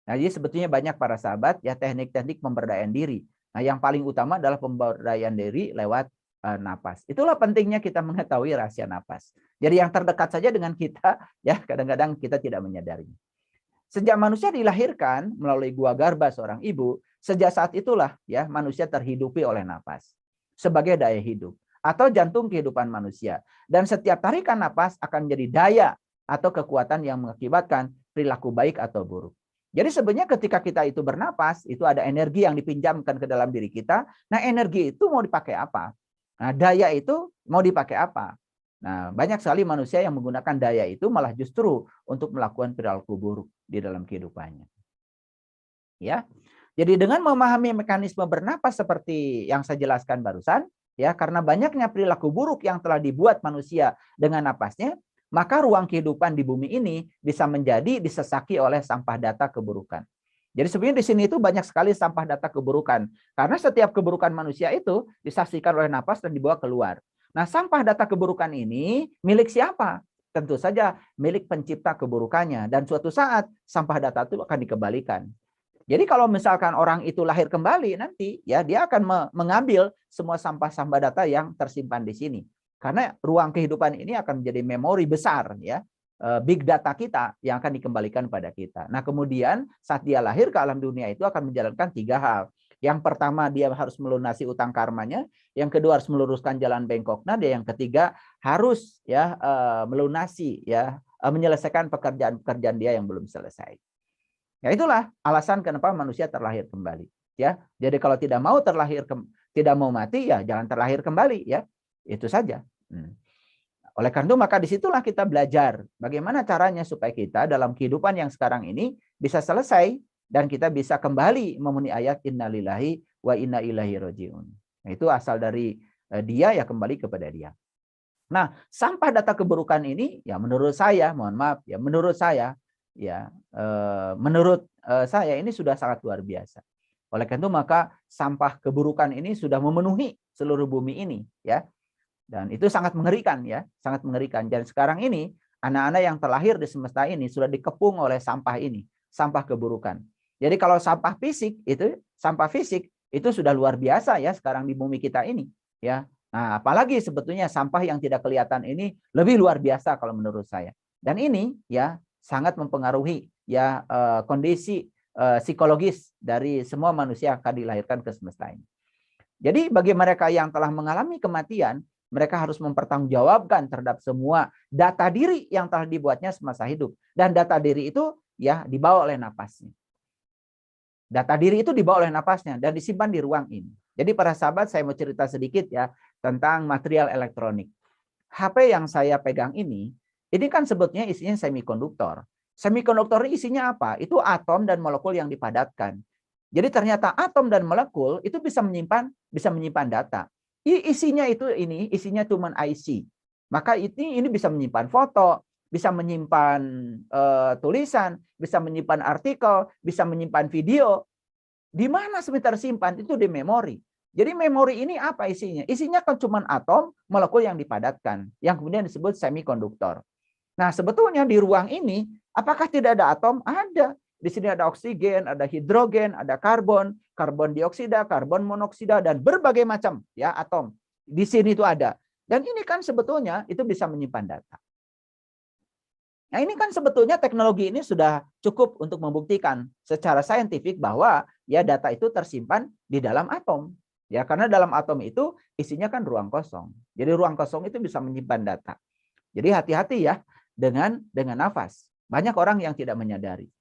Nah, jadi sebetulnya banyak para sahabat ya teknik-teknik pemberdayaan diri. Nah, yang paling utama adalah pemberdayaan diri lewat napas. Itulah pentingnya kita mengetahui rahasia napas. Jadi yang terdekat saja dengan kita, ya kadang-kadang kita tidak menyadarinya. Sejak manusia dilahirkan melalui gua garba seorang ibu, sejak saat itulah ya manusia terhidupi oleh napas sebagai daya hidup atau jantung kehidupan manusia. Dan setiap tarikan napas akan menjadi daya atau kekuatan yang mengakibatkan perilaku baik atau buruk. Jadi sebenarnya ketika kita itu bernapas, itu ada energi yang dipinjamkan ke dalam diri kita. Nah, energi itu mau dipakai apa? Nah, daya itu mau dipakai apa? Nah, banyak sekali manusia yang menggunakan daya itu malah justru untuk melakukan perilaku buruk di dalam kehidupannya. Ya. Jadi dengan memahami mekanisme bernapas seperti yang saya jelaskan barusan, ya, karena banyaknya perilaku buruk yang telah dibuat manusia dengan napasnya, maka ruang kehidupan di bumi ini bisa menjadi disesaki oleh sampah data keburukan. Jadi sebenarnya di sini itu banyak sekali sampah data keburukan, karena setiap keburukan manusia itu disaksikan oleh napas dan dibawa keluar. Nah, sampah data keburukan ini milik siapa? Tentu saja milik pencipta keburukannya, dan suatu saat sampah data itu akan dikembalikan. Jadi kalau misalkan orang itu lahir kembali nanti, ya dia akan mengambil semua sampah-sampah data yang tersimpan di sini. Karena ruang kehidupan ini akan menjadi memori besar, ya, big data kita yang akan dikembalikan pada kita. Nah, kemudian saat dia lahir ke alam dunia itu akan menjalankan 3 hal. Yang pertama, dia harus melunasi utang karmanya. Yang kedua, harus meluruskan jalan bengkoknya. Dan yang ketiga, harus ya melunasi, ya menyelesaikan pekerjaan-pekerjaan dia yang belum selesai. Ya itulah alasan kenapa manusia terlahir kembali. Ya, jadi kalau tidak mau tidak mau mati, ya jangan terlahir kembali, ya itu saja. Oleh karena itu maka disitulah kita belajar bagaimana caranya supaya kita dalam kehidupan yang sekarang ini bisa selesai dan kita bisa kembali memenuhi ayat innalillahi wa inna ilaihi rajiun. Nah, itu asal dari dia, ya kembali kepada dia. Nah, sampah data keburukan ini ya menurut saya, mohon maaf ya, menurut saya ini sudah sangat luar biasa. Oleh karena itu maka sampah keburukan ini sudah memenuhi seluruh bumi ini, ya. Dan itu sangat mengerikan, ya, sangat mengerikan. Dan sekarang ini anak-anak yang terlahir di semesta ini sudah dikepung oleh sampah ini, sampah keburukan. Jadi kalau sampah fisik itu sudah luar biasa, ya, sekarang di bumi kita ini, ya. Nah, apalagi sebetulnya sampah yang tidak kelihatan ini lebih luar biasa kalau menurut saya. Dan ini, ya, sangat mempengaruhi, ya, kondisi psikologis dari semua manusia yang akan dilahirkan ke semesta ini. Jadi bagi mereka yang telah mengalami kematian, mereka harus mempertanggungjawabkan terhadap semua data diri yang telah dibuatnya semasa hidup. Dan data diri itu ya dibawa oleh napasnya. Data diri itu dibawa oleh napasnya dan disimpan di ruang ini. Jadi para sahabat, saya mau cerita sedikit ya tentang material elektronik. HP yang saya pegang ini kan sebetulnya isinya semikonduktor. Semikonduktor isinya apa? Itu atom dan molekul yang dipadatkan. Jadi ternyata atom dan molekul itu bisa menyimpan data. Isinya cuma IC. Maka ini bisa menyimpan foto, bisa menyimpan tulisan, bisa menyimpan artikel, bisa menyimpan video. Di mana sebentar tersimpan? Itu di memori. Jadi memori ini apa isinya? Isinya kan cuma atom, molekul yang dipadatkan, yang kemudian disebut semikonduktor. Nah, sebetulnya di ruang ini, apakah tidak ada atom? Ada. Di sini ada oksigen, ada hidrogen, ada karbon, karbon dioksida, karbon monoksida, dan berbagai macam ya atom. Di sini itu ada. Dan ini kan sebetulnya itu bisa menyimpan data. Nah, ini kan sebetulnya teknologi ini sudah cukup untuk membuktikan secara saintifik bahwa ya data itu tersimpan di dalam atom. Ya, karena dalam atom itu isinya kan ruang kosong. Jadi ruang kosong itu bisa menyimpan data. Jadi hati-hati ya dengan nafas. Banyak orang yang tidak menyadari.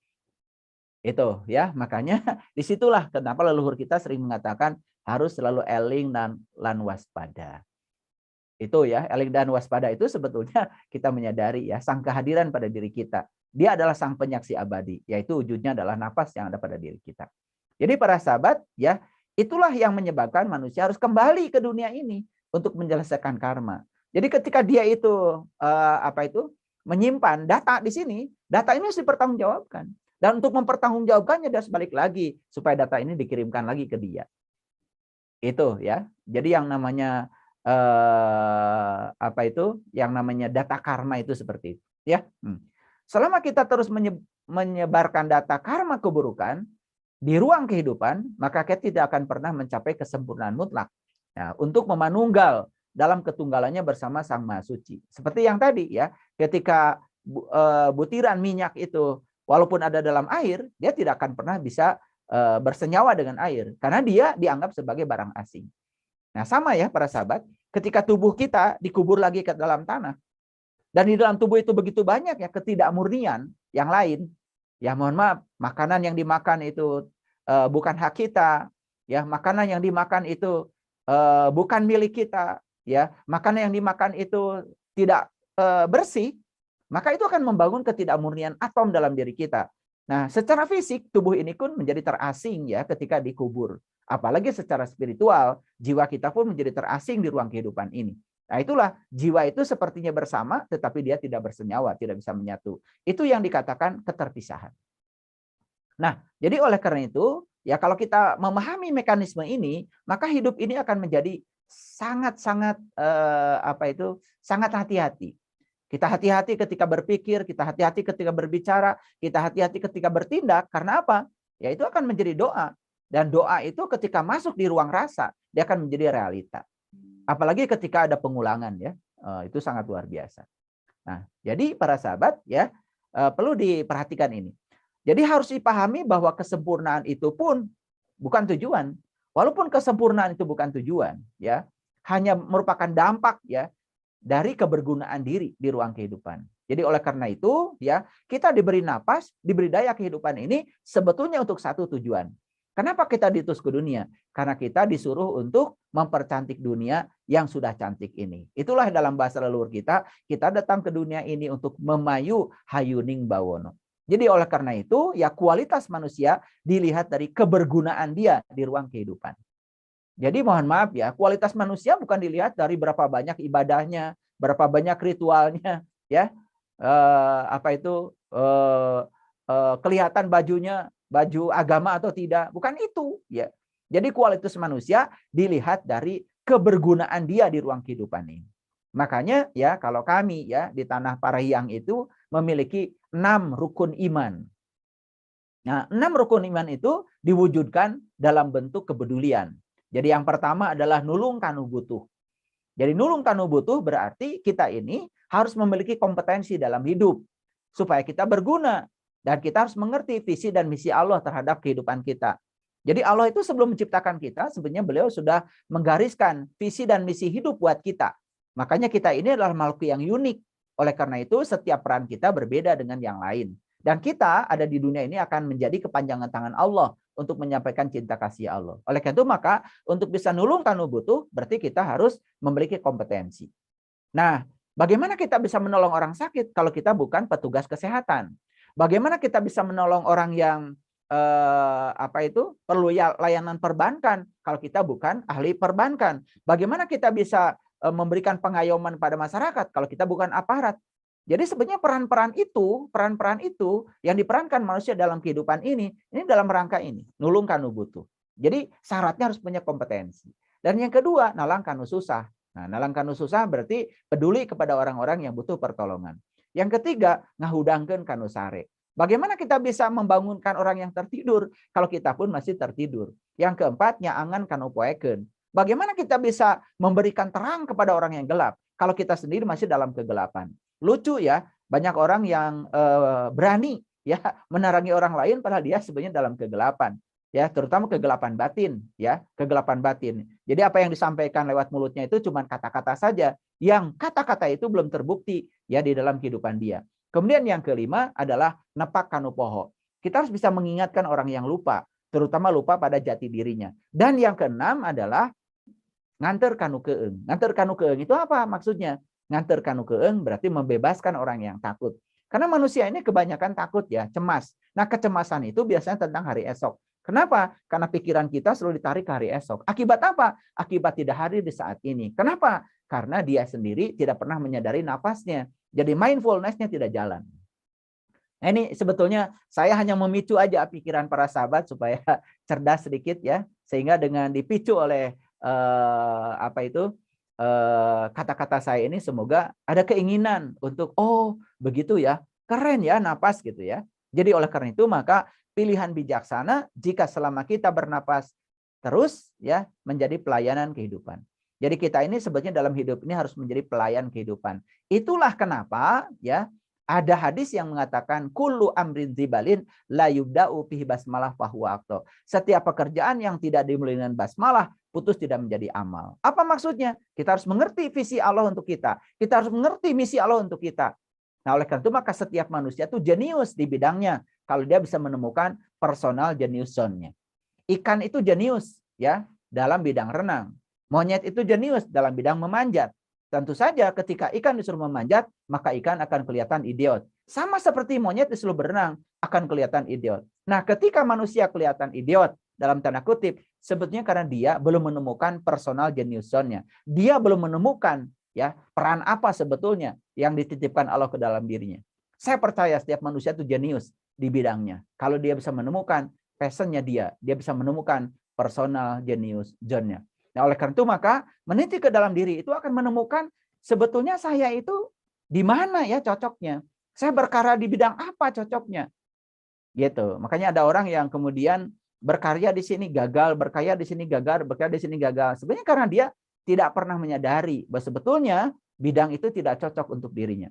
Itu ya, makanya disitulah kenapa leluhur kita sering mengatakan harus selalu eling dan waspada. Itu ya, eling dan waspada itu sebetulnya kita menyadari ya sang kehadiran pada diri kita. Dia adalah sang penyaksi abadi, yaitu wujudnya adalah nafas yang ada pada diri kita. Jadi para sahabat ya, itulah yang menyebabkan manusia harus kembali ke dunia ini untuk menyelesaikan karma. Jadi ketika dia itu menyimpan data di sini, data ini harus dipertanggungjawabkan. Dan untuk mempertanggungjawabkannya dia harus balik lagi supaya data ini dikirimkan lagi ke dia. Itu ya. Jadi yang namanya yang namanya data karma itu seperti itu ya. Selama kita terus menyebarkan data karma keburukan di ruang kehidupan, maka kita tidak akan pernah mencapai kesempurnaan mutlak. Nah, untuk memanunggal dalam ketunggalannya bersama Sang Maha Suci. Seperti yang tadi ya, ketika butiran minyak itu walaupun ada dalam air, dia tidak akan pernah bisa bersenyawa dengan air karena dia dianggap sebagai barang asing. Nah, sama ya para sahabat, ketika tubuh kita dikubur lagi ke dalam tanah dan di dalam tubuh itu begitu banyak ya ketidakmurnian yang lain. Ya mohon maaf, makanan yang dimakan itu bukan hak kita, ya makanan yang dimakan itu bukan milik kita, ya makanan yang dimakan itu tidak bersih, maka itu akan membangun ketidakmurnian atom dalam diri kita. Nah, secara fisik tubuh ini pun menjadi terasing ya ketika dikubur. Apalagi secara spiritual, jiwa kita pun menjadi terasing di ruang kehidupan ini. Nah, itulah jiwa itu sepertinya bersama tetapi dia tidak bersenyawa, tidak bisa menyatu. Itu yang dikatakan keterpisahan. Nah, jadi oleh karena itu, ya kalau kita memahami mekanisme ini, maka hidup ini akan menjadi sangat-sangat sangat hati-hati. Kita hati-hati ketika berpikir, kita hati-hati ketika berbicara, kita hati-hati ketika bertindak. Karena apa? Ya itu akan menjadi doa. Dan doa itu ketika masuk di ruang rasa, dia akan menjadi realita. Apalagi ketika ada pengulangan ya, itu sangat luar biasa. Nah, jadi para sahabat ya perlu diperhatikan ini. Jadi harus dipahami bahwa kesempurnaan itu pun bukan tujuan. Walaupun kesempurnaan itu bukan tujuan, ya hanya merupakan dampak ya dari kebergunaan diri di ruang kehidupan. Jadi oleh karena itu ya kita diberi napas, diberi daya kehidupan ini sebetulnya untuk satu tujuan. Kenapa kita diutus ke dunia? Karena kita disuruh untuk mempercantik dunia yang sudah cantik ini. Itulah dalam bahasa leluhur kita datang ke dunia ini untuk memayu hayuning bawono. Jadi oleh karena itu ya kualitas manusia dilihat dari kebergunaan dia di ruang kehidupan. Jadi mohon maaf ya, kualitas manusia bukan dilihat dari berapa banyak ibadahnya, berapa banyak ritualnya, ya, kelihatan bajunya, baju agama atau tidak, bukan itu, ya. Jadi kualitas manusia dilihat dari kebergunaan dia di ruang kehidupan ini. Makanya ya kalau kami ya di Tanah Parahyangan itu memiliki 6 rukun iman. Nah, 6 rukun iman itu diwujudkan dalam bentuk kepedulian. Jadi yang pertama adalah nulung kanu butuh. Jadi nulung kanu butuh berarti kita ini harus memiliki kompetensi dalam hidup supaya kita berguna dan kita harus mengerti visi dan misi Allah terhadap kehidupan kita. Jadi Allah itu sebelum menciptakan kita sebenarnya beliau sudah menggariskan visi dan misi hidup buat kita. Makanya kita ini adalah makhluk yang unik. Oleh karena itu setiap peran kita berbeda dengan yang lain. Dan kita ada di dunia ini akan menjadi kepanjangan tangan Allah untuk menyampaikan cinta kasih Allah. Oleh karena itu maka untuk bisa nulung kanu butuh berarti kita harus memiliki kompetensi. Nah, bagaimana kita bisa menolong orang sakit kalau kita bukan petugas kesehatan? Bagaimana kita bisa menolong orang yang perlu layanan perbankan kalau kita bukan ahli perbankan? Bagaimana kita bisa memberikan pengayoman pada masyarakat kalau kita bukan aparat? Jadi sebenarnya peran-peran itu yang diperankan manusia dalam kehidupan ini dalam rangka ini, nulung kanu butuh. Jadi syaratnya harus punya kompetensi. Dan yang kedua, nalang kanu susah. Nah, nalang kanu susah berarti peduli kepada orang-orang yang butuh pertolongan. Yang ketiga, ngahudangkeun kanu sare. Bagaimana kita bisa membangunkan orang yang tertidur kalau kita pun masih tertidur? Yang keempat, nyaangan kanu poekeun. Bagaimana kita bisa memberikan terang kepada orang yang gelap kalau kita sendiri masih dalam kegelapan? Lucu ya, banyak orang yang berani ya menerangi orang lain padahal dia sebenarnya dalam kegelapan. Ya, terutama kegelapan batin, ya, kegelapan batin. Jadi apa yang disampaikan lewat mulutnya itu cuma kata-kata saja, yang kata-kata itu belum terbukti ya di dalam kehidupan dia. Kemudian yang kelima adalah nepak kanu poho. Kita harus bisa mengingatkan orang yang lupa, terutama lupa pada jati dirinya. Dan yang keenam adalah nganter kanu keeng. Nganter kanu keeng itu apa maksudnya? Nganter kanu keeng berarti membebaskan orang yang takut. Karena manusia ini kebanyakan takut ya, cemas. Nah, kecemasan itu biasanya tentang hari esok. Kenapa? Karena pikiran kita selalu ditarik ke hari esok. Akibat apa? Akibat tidak hadir di saat ini. Kenapa? Karena dia sendiri tidak pernah menyadari nafasnya. Jadi mindfulness-nya tidak jalan. Nah, ini sebetulnya saya hanya memicu aja pikiran para sahabat supaya cerdas sedikit ya, sehingga dengan dipicu oleh kata-kata saya ini semoga ada keinginan untuk begitu ya, keren ya napas gitu ya. Jadi oleh karena itu maka pilihan bijaksana jika selama kita bernapas terus ya menjadi pelayanan kehidupan. Jadi kita ini sebetulnya dalam hidup ini harus menjadi pelayan kehidupan. Itulah kenapa ya Ada hadis yang mengatakan kullu amrin dzibalin la yubda'u bihi basmalah fahuwa aqta. Setiap pekerjaan yang tidak dimulai dengan basmalah putus tidak menjadi amal. Apa maksudnya? Kita harus mengerti visi Allah untuk kita. Kita harus mengerti misi Allah untuk kita. Nah, oleh karena itu maka setiap manusia itu jenius di bidangnya kalau dia bisa menemukan personal genius zone-nya. Ikan itu jenius ya dalam bidang renang. Monyet itu jenius dalam bidang memanjat. Tentu saja ketika ikan disuruh memanjat, maka ikan akan kelihatan idiot. Sama seperti monyet disuruh berenang, akan kelihatan idiot. Nah, ketika manusia kelihatan idiot, dalam tanda kutip, sebetulnya karena dia belum menemukan personal genius zone-nya. Dia belum menemukan ya peran apa sebetulnya yang dititipkan Allah ke dalam dirinya. Saya percaya setiap manusia itu jenius di bidangnya. Kalau dia bisa menemukan passion-nya dia bisa menemukan personal genius zone-nya. Nah, oleh karena itu maka meniti ke dalam diri itu akan menemukan sebetulnya saya itu di mana ya cocoknya. Saya berkarya di bidang apa cocoknya. Gitu. Makanya ada orang yang kemudian berkarya di sini gagal, berkarya di sini gagal, berkarya di sini gagal. Sebenarnya karena dia tidak pernah menyadari bahwa sebetulnya bidang itu tidak cocok untuk dirinya.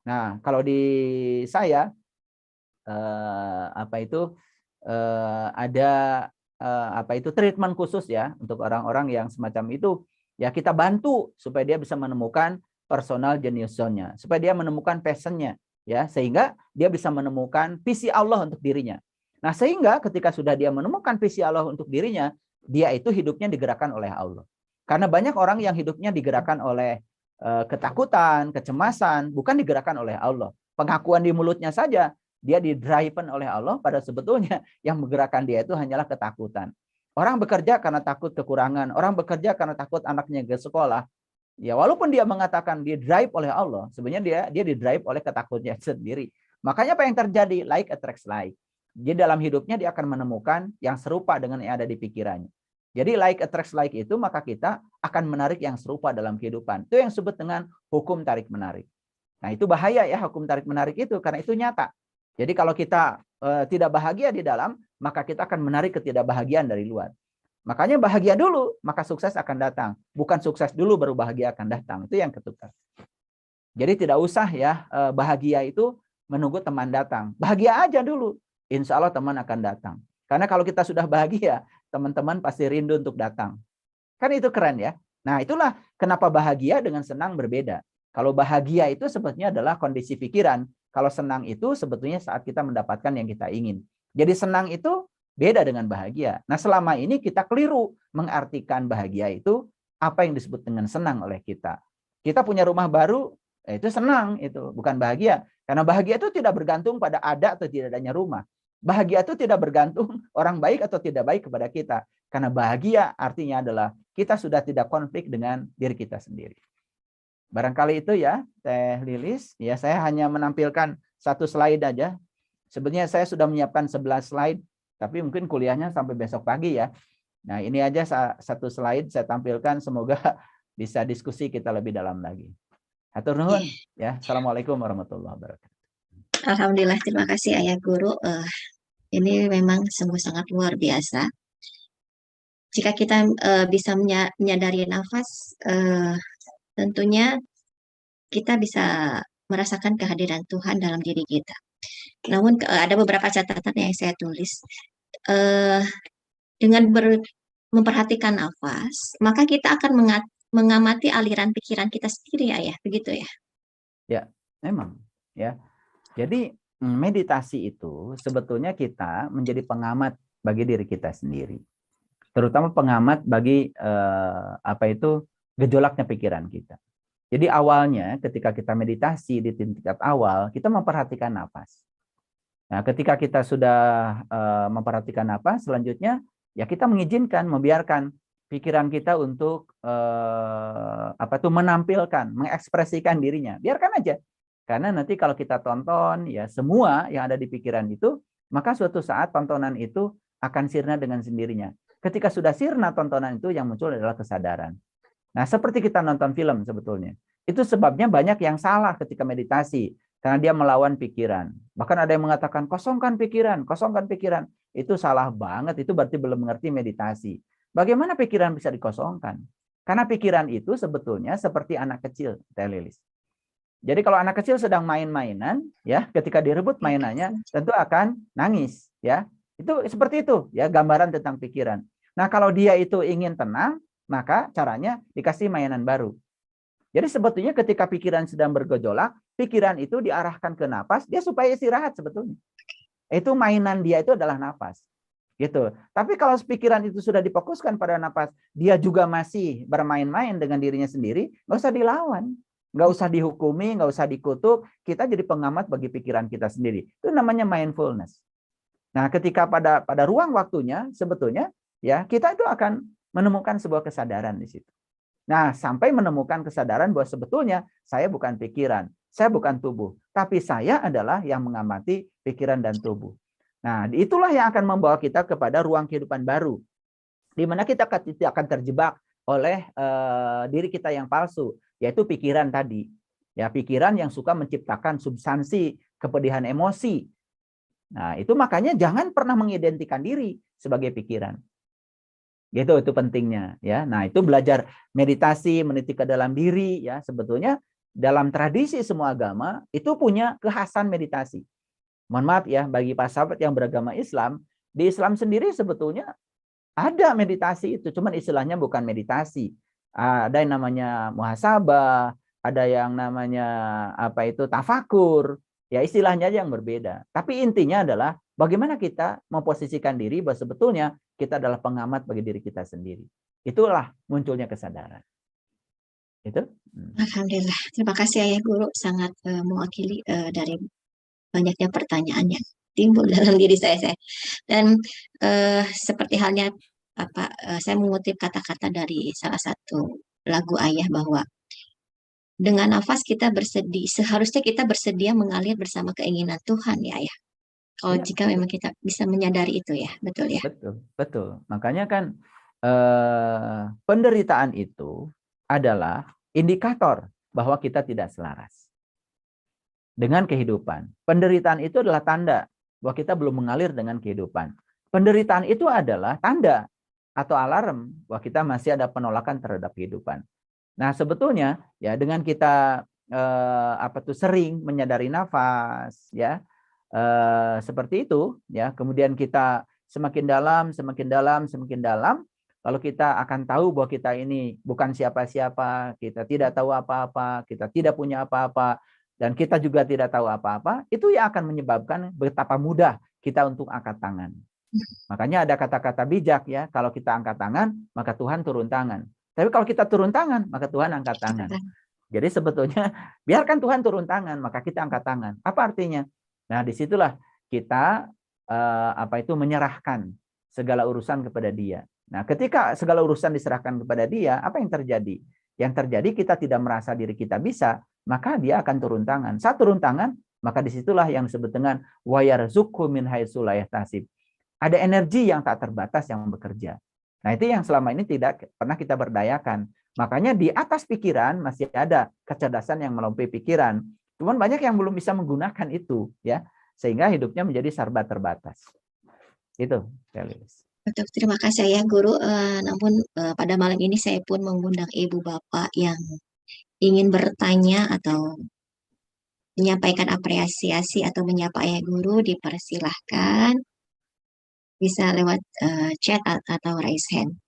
Nah, kalau di saya ada treatment khusus ya untuk orang-orang yang semacam itu, ya kita bantu supaya dia bisa menemukan personal genius zone-nya, supaya dia menemukan passion-nya ya, sehingga dia bisa menemukan visi Allah untuk dirinya. Nah, sehingga ketika sudah dia menemukan visi Allah untuk dirinya, dia itu hidupnya digerakkan oleh Allah. Karena banyak orang yang hidupnya digerakkan oleh ketakutan, kecemasan, bukan digerakkan oleh Allah. Pengakuan di mulutnya saja dia di-driven oleh Allah, pada sebetulnya yang menggerakkan dia itu hanyalah ketakutan. Orang bekerja karena takut kekurangan, orang bekerja karena takut anaknya ke sekolah. Ya walaupun dia mengatakan di-drive oleh Allah, sebenarnya dia di-drive oleh ketakutannya sendiri. Makanya apa yang terjadi? Like attracts like. Jadi dalam hidupnya dia akan menemukan yang serupa dengan yang ada di pikirannya. Jadi like attracts like itu, maka kita akan menarik yang serupa dalam kehidupan. Itu yang disebut dengan hukum tarik-menarik. Nah itu bahaya ya hukum tarik-menarik itu, karena itu nyata. Jadi kalau kita tidak bahagia di dalam, maka kita akan menarik ketidakbahagiaan dari luar. Makanya bahagia dulu, maka sukses akan datang. Bukan sukses dulu baru bahagia akan datang. Itu yang ketukar. Jadi tidak usah ya bahagia itu menunggu teman datang. Bahagia aja dulu. Insya Allah teman akan datang. Karena kalau kita sudah bahagia, teman-teman pasti rindu untuk datang. Kan itu keren ya. Nah itulah kenapa bahagia dengan senang berbeda. Kalau bahagia itu sebetulnya adalah kondisi pikiran. Kalau senang itu sebetulnya saat kita mendapatkan yang kita ingin. Jadi senang itu beda dengan bahagia. Nah selama ini kita keliru mengartikan bahagia itu apa yang disebut dengan senang oleh kita. Kita punya rumah baru, itu senang, itu bukan bahagia. Karena bahagia itu tidak bergantung pada ada atau tidak adanya rumah. Bahagia itu tidak bergantung orang baik atau tidak baik kepada kita. Karena bahagia artinya adalah kita sudah tidak konflik dengan diri kita sendiri. Barangkali itu ya, Teh Lilis. Ya, saya hanya menampilkan satu slide aja. Sebenarnya saya sudah menyiapkan 11 slide, tapi mungkin kuliahnya sampai besok pagi ya. Nah, ini aja satu slide saya tampilkan, semoga bisa diskusi kita lebih dalam lagi. Hatur nuhun ya. Assalamualaikum warahmatullahi wabarakatuh. Alhamdulillah, terima kasih Ayah Guru. Ini memang sungguh sangat luar biasa. Jika kita bisa menyadari nafas, tentunya kita bisa merasakan kehadiran Tuhan dalam diri kita. Namun ada beberapa catatan yang saya tulis. Dengan memperhatikan nafas, maka kita akan mengamati aliran pikiran kita sendiri, Ayah. Begitu ya? Ya, memang. Ya. Jadi meditasi itu sebetulnya kita menjadi pengamat bagi diri kita sendiri. Terutama pengamat bagi gejolaknya pikiran kita. Jadi awalnya ketika kita meditasi di tingkat awal, kita memperhatikan napas. Nah, ketika kita sudah memperhatikan napas, selanjutnya ya kita mengizinkan, membiarkan pikiran kita untuk menampilkan, mengekspresikan dirinya. Biarkan aja. Karena nanti kalau kita tonton ya semua yang ada di pikiran itu, maka suatu saat tontonan itu akan sirna dengan sendirinya. Ketika sudah sirna tontonan itu, yang muncul adalah kesadaran. Nah, seperti kita nonton film sebetulnya. Itu sebabnya banyak yang salah ketika meditasi. Karena dia melawan pikiran. Bahkan ada yang mengatakan, kosongkan pikiran, kosongkan pikiran. Itu salah banget, itu berarti belum mengerti meditasi. Bagaimana pikiran bisa dikosongkan? Karena pikiran itu sebetulnya seperti anak kecil, Teh Lilis. Jadi kalau anak kecil sedang main-mainan, ya, ketika direbut mainannya, tentu akan nangis, ya. Itu seperti itu, ya, gambaran tentang pikiran. Nah, kalau dia itu ingin tenang, maka caranya dikasih mainan baru. Jadi sebetulnya ketika pikiran sedang bergejolak, pikiran itu diarahkan ke napas, dia supaya istirahat sebetulnya. Itu mainan dia itu adalah napas. Gitu. Tapi kalau pikiran itu sudah difokuskan pada napas, dia juga masih bermain-main dengan dirinya sendiri, nggak usah dilawan. Nggak usah dihukumi, nggak usah dikutuk, kita jadi pengamat bagi pikiran kita sendiri. Itu namanya mindfulness. Nah, ketika pada ruang waktunya, sebetulnya ya kita itu akan menemukan sebuah kesadaran di situ. Nah, sampai menemukan kesadaran bahwa sebetulnya saya bukan pikiran, saya bukan tubuh, tapi saya adalah yang mengamati pikiran dan tubuh. Nah, itulah yang akan membawa kita kepada ruang kehidupan baru, di mana kita akan terjebak oleh diri kita yang palsu, yaitu pikiran tadi. Ya, pikiran yang suka menciptakan substansi kepedihan emosi. Nah, itu makanya jangan pernah mengidentikan diri sebagai pikiran. Gitu, itu pentingnya, ya. Nah, itu belajar meditasi, meniti ke dalam diri, ya. Sebetulnya dalam tradisi semua agama itu punya kekhasan meditasi. Mohon maaf ya, bagi para sahabat yang beragama Islam, di Islam sendiri sebetulnya ada meditasi itu, cuman istilahnya bukan meditasi. Ada yang namanya muhasabah, ada yang namanya apa itu tafakur, ya istilahnya aja yang berbeda. Tapi intinya adalah bagaimana kita memposisikan diri bahwa sebetulnya kita adalah pengamat bagi diri kita sendiri. Itulah munculnya kesadaran. Itu. Alhamdulillah. Terima kasih Ayah Guru, sangat mewakili dari banyaknya pertanyaan yang timbul dalam diri saya. Dan seperti halnya saya mengutip kata-kata dari salah satu lagu Ayah bahwa dengan nafas kita bersedia, seharusnya kita bersedia mengalir bersama keinginan Tuhan ya Ayah. Kalau Ya, jika memang kita bisa menyadari itu ya, betul ya. betul, betul. Makanya kan penderitaan itu adalah indikator bahwa kita tidak selaras dengan kehidupan. Penderitaan itu adalah tanda bahwa kita belum mengalir dengan kehidupan. Penderitaan itu adalah tanda atau alarm bahwa kita masih ada penolakan terhadap kehidupan. Nah, sebetulnya ya dengan kita sering menyadari nafas, ya seperti itu, ya kemudian kita semakin dalam, semakin dalam, semakin dalam, lalu kita akan tahu bahwa kita ini bukan siapa-siapa, kita tidak tahu apa-apa, kita tidak punya apa-apa, dan kita juga tidak tahu apa-apa, itu yang akan menyebabkan betapa mudah kita untuk angkat tangan. Makanya ada kata-kata bijak ya, kalau kita angkat tangan, maka Tuhan turun tangan. Tapi kalau kita turun tangan, maka Tuhan angkat tangan. Jadi sebetulnya biarkan Tuhan turun tangan, maka kita angkat tangan. Apa artinya? Nah, disitulah kita menyerahkan segala urusan kepada Dia. Nah, ketika segala urusan diserahkan kepada Dia, apa yang terjadi? Yang terjadi kita tidak merasa diri kita bisa, maka Dia akan turun tangan. Saat turun tangan, maka disitulah yang disebut dengan wa yarzuqhu min haitsu la yahtasib. Ada energi yang tak terbatas yang bekerja. Nah, itu yang selama ini tidak pernah kita berdayakan. Makanya di atas pikiran masih ada kecerdasan yang melampaui pikiran. Cuman banyak yang belum bisa menggunakan itu, ya, sehingga hidupnya menjadi serba terbatas. Itu, Betul, terima kasih ya Guru. Namun pada malam ini saya pun mengundang Ibu Bapak yang ingin bertanya atau menyampaikan apresiasi atau menyapa Ayah Guru, dipersilahkan bisa lewat chat atau raise hand.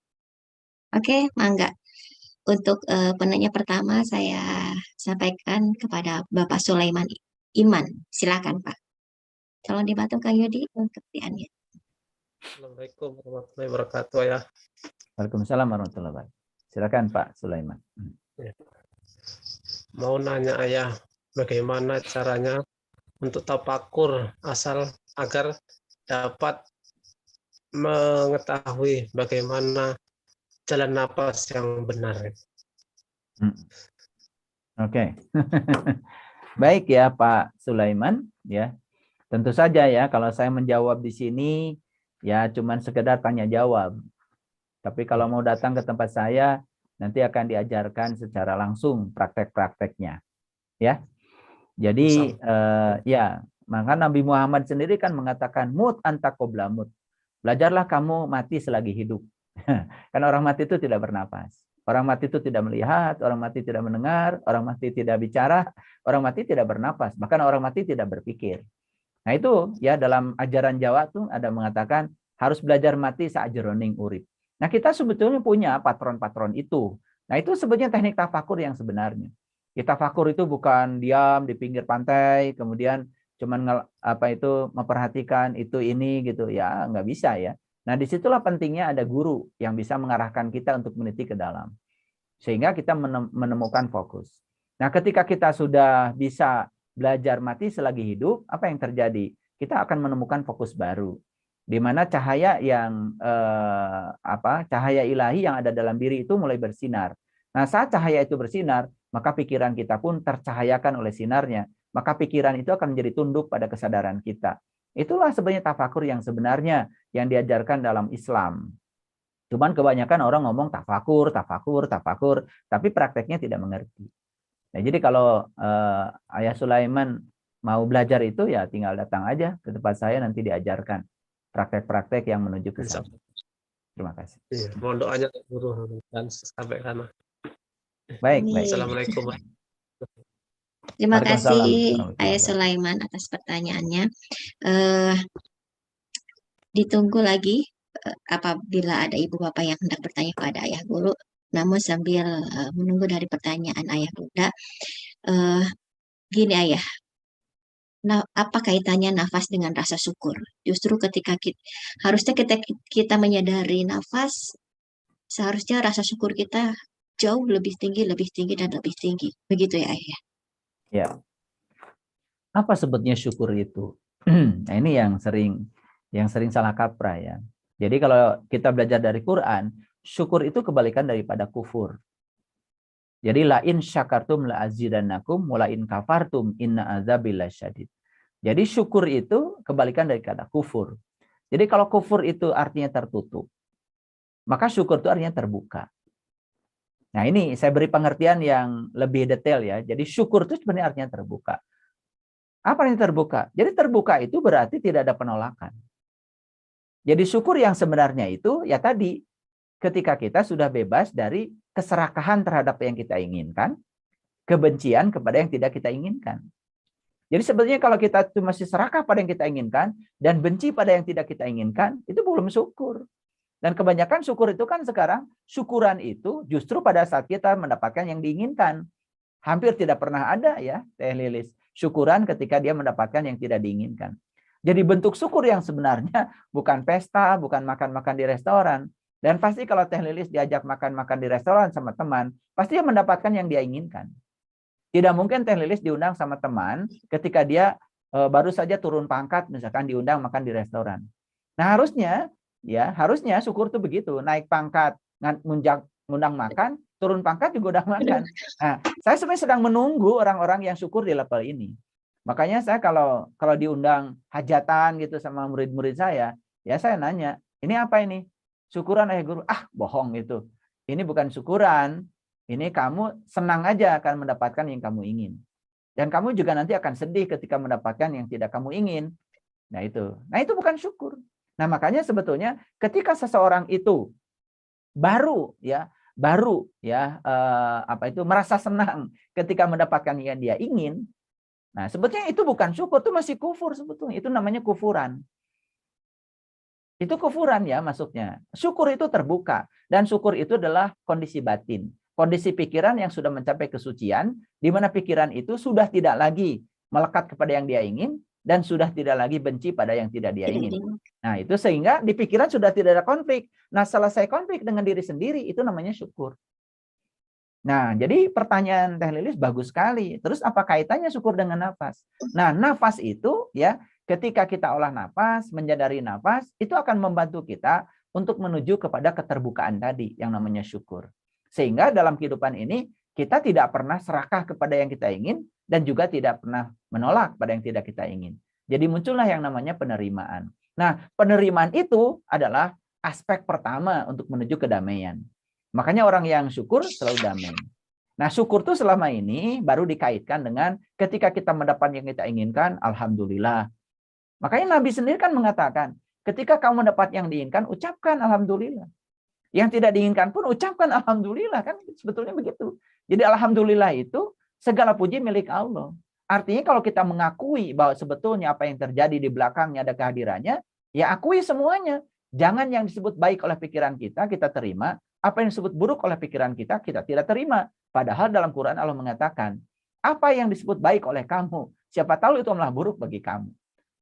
Oke, mangga. Untuk penanya pertama saya sampaikan kepada Bapak Sulaiman Iman. Silakan Pak. Tolong dibantu Kang Yudi untuk di-unmute. Assalamualaikum warahmatullahi wabarakatuh ya. Waalaikumsalam warahmatullahi wabarakatuh. Silakan Pak Sulaiman. Ya. Mau nanya Ayah, bagaimana caranya untuk tafakur asal agar dapat mengetahui bagaimana jalan napas yang benar. Oke. Baik ya Pak Sulaiman, ya. Tentu saja ya kalau saya menjawab di sini ya cuman sekedar tanya jawab. Tapi kalau mau datang ke tempat saya nanti akan diajarkan secara langsung praktek-prakteknya. Ya. Jadi ya, maka Nabi Muhammad sendiri kan mengatakan mut anta qabla mut. Belajarlah kamu mati selagi hidup. Kan orang mati itu tidak bernapas. Orang mati itu tidak melihat, orang mati tidak mendengar, orang mati tidak bicara, orang mati tidak bernapas, bahkan orang mati tidak berpikir. Nah itu ya dalam ajaran Jawa tuh ada mengatakan harus belajar mati sajroning urip. Nah kita sebetulnya punya patron-patron itu. Nah itu sebetulnya teknik tafakur yang sebenarnya. Kita tafakur itu bukan diam di pinggir pantai, kemudian cuman memperhatikan itu ini gitu ya, nggak bisa ya. Nah, disitulah pentingnya ada guru yang bisa mengarahkan kita untuk meniti ke dalam. Sehingga kita menemukan fokus. Nah, ketika kita sudah bisa belajar mati selagi hidup, apa yang terjadi? Kita akan menemukan fokus baru. Di mana cahaya cahaya ilahi yang ada dalam diri itu mulai bersinar. Nah, saat cahaya itu bersinar, maka pikiran kita pun tercahayakan oleh sinarnya. Maka pikiran itu akan menjadi tunduk pada kesadaran kita. Itulah sebenarnya tafakur yang sebenarnya yang diajarkan dalam Islam. Cuman kebanyakan orang ngomong tafakur, tapi prakteknya tidak mengerti. Nah, jadi kalau Ayah Sulaiman mau belajar itu ya tinggal datang aja ke tempat saya, nanti diajarkan praktek-praktek yang menuju ke sana. Terima kasih. Iya, mohon doanya guru dan sampai sana. Baik. Assalamualaikum. Terima Waalaikumsalam kasih warahmatullahi Ayah wabarakatuh. Sulaiman atas pertanyaannya. Ditunggu lagi apabila ada ibu bapak yang hendak bertanya kepada ayah guru. Namun sambil menunggu dari pertanyaan ayah Bunda, gini ayah, apa kaitannya nafas dengan rasa syukur? Justru ketika harusnya kita menyadari nafas, seharusnya rasa syukur kita jauh lebih tinggi, dan lebih tinggi. Begitu ya ayah? Ya. Apa sebetulnya syukur itu? Nah, ini yang sering salah kaprah ya. Jadi kalau kita belajar dari Quran, syukur itu kebalikan daripada kufur. Jadi la in syakartum la azidannakum wa la in kafartum inna azabi lasyadid. Jadi syukur itu kebalikan dari kata kufur. Jadi kalau kufur itu artinya tertutup, maka syukur itu artinya terbuka. Nah, ini saya beri pengertian yang lebih detail ya. Jadi syukur itu sebenarnya artinya terbuka. Apa yang terbuka? Jadi terbuka itu berarti tidak ada penolakan. Jadi syukur yang sebenarnya itu ya tadi, ketika kita sudah bebas dari keserakahan terhadap yang kita inginkan, kebencian kepada yang tidak kita inginkan. Jadi sebetulnya kalau kita masih serakah pada yang kita inginkan dan benci pada yang tidak kita inginkan, itu belum syukur. Dan kebanyakan syukur itu kan sekarang, syukuran itu justru pada saat kita mendapatkan yang diinginkan. Hampir tidak pernah ada ya, Teh Lilis, syukuran ketika dia mendapatkan yang tidak diinginkan. Jadi bentuk syukur yang sebenarnya bukan pesta, bukan makan-makan di restoran. Dan pasti kalau Teh Lilis diajak makan-makan di restoran sama teman, pasti dia mendapatkan yang dia inginkan. Tidak mungkin Teh Lilis diundang sama teman ketika dia baru saja turun pangkat, misalkan diundang makan di restoran. Nah harusnya syukur tuh begitu, naik pangkat, ngundang makan, turun pangkat juga udah makan. Nah, saya sebenarnya sedang menunggu orang-orang yang syukur di level ini. Makanya saya kalau diundang hajatan gitu sama murid-murid saya, ya saya nanya, ini apa ini? Syukuran ayah guru? Ah, bohong itu. Ini bukan syukuran. Ini kamu senang aja akan mendapatkan yang kamu ingin. Dan kamu juga nanti akan sedih ketika mendapatkan yang tidak kamu ingin. Nah itu bukan syukur. Nah makanya sebetulnya ketika seseorang itu baru merasa senang ketika mendapatkan yang dia ingin. Nah sebetulnya itu bukan syukur, itu masih kufur sebetulnya. Itu namanya kufuran. Itu kufuran ya maksudnya. Syukur itu terbuka. Dan syukur itu adalah kondisi batin. Kondisi pikiran yang sudah mencapai kesucian, di mana pikiran itu sudah tidak lagi melekat kepada yang dia ingin, dan sudah tidak lagi benci pada yang tidak dia ingin. Nah itu sehingga di pikiran sudah tidak ada konflik. Nah selesai konflik dengan diri sendiri, itu namanya syukur. Nah jadi pertanyaan Teh Lilis bagus sekali. Terus apa kaitannya syukur dengan nafas? Nah nafas itu ya, ketika kita olah nafas, menyadari nafas, itu akan membantu kita untuk menuju kepada keterbukaan tadi yang namanya syukur. Sehingga dalam kehidupan ini kita tidak pernah serakah kepada yang kita ingin dan juga tidak pernah menolak pada yang tidak kita ingin. Jadi muncullah yang namanya penerimaan. Nah, penerimaan itu adalah aspek pertama untuk menuju kedamaian. Makanya orang yang syukur selalu damai. Nah, syukur itu selama ini baru dikaitkan dengan ketika kita mendapat yang kita inginkan, alhamdulillah. Makanya Nabi sendiri kan mengatakan, ketika kamu mendapat yang diinginkan, ucapkan alhamdulillah. Yang tidak diinginkan pun ucapkan alhamdulillah, kan sebetulnya begitu. Jadi alhamdulillah itu segala puji milik Allah. Artinya kalau kita mengakui bahwa sebetulnya apa yang terjadi di belakangnya ada kehadirannya, ya akui semuanya. Jangan yang disebut baik oleh pikiran kita terima, apa yang disebut buruk oleh pikiran kita tidak terima. Padahal dalam Quran Allah mengatakan, apa yang disebut baik oleh kamu, siapa tahu itu malah buruk bagi kamu.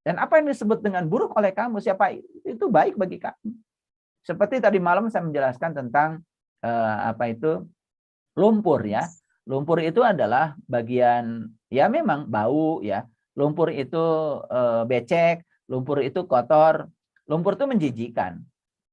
Dan apa yang disebut dengan buruk oleh kamu, siapa itu baik bagi kamu. Seperti tadi malam saya menjelaskan tentang lumpur ya. Lumpur itu adalah bagian ya memang bau ya. Lumpur itu becek, lumpur itu kotor, lumpur itu menjijikan.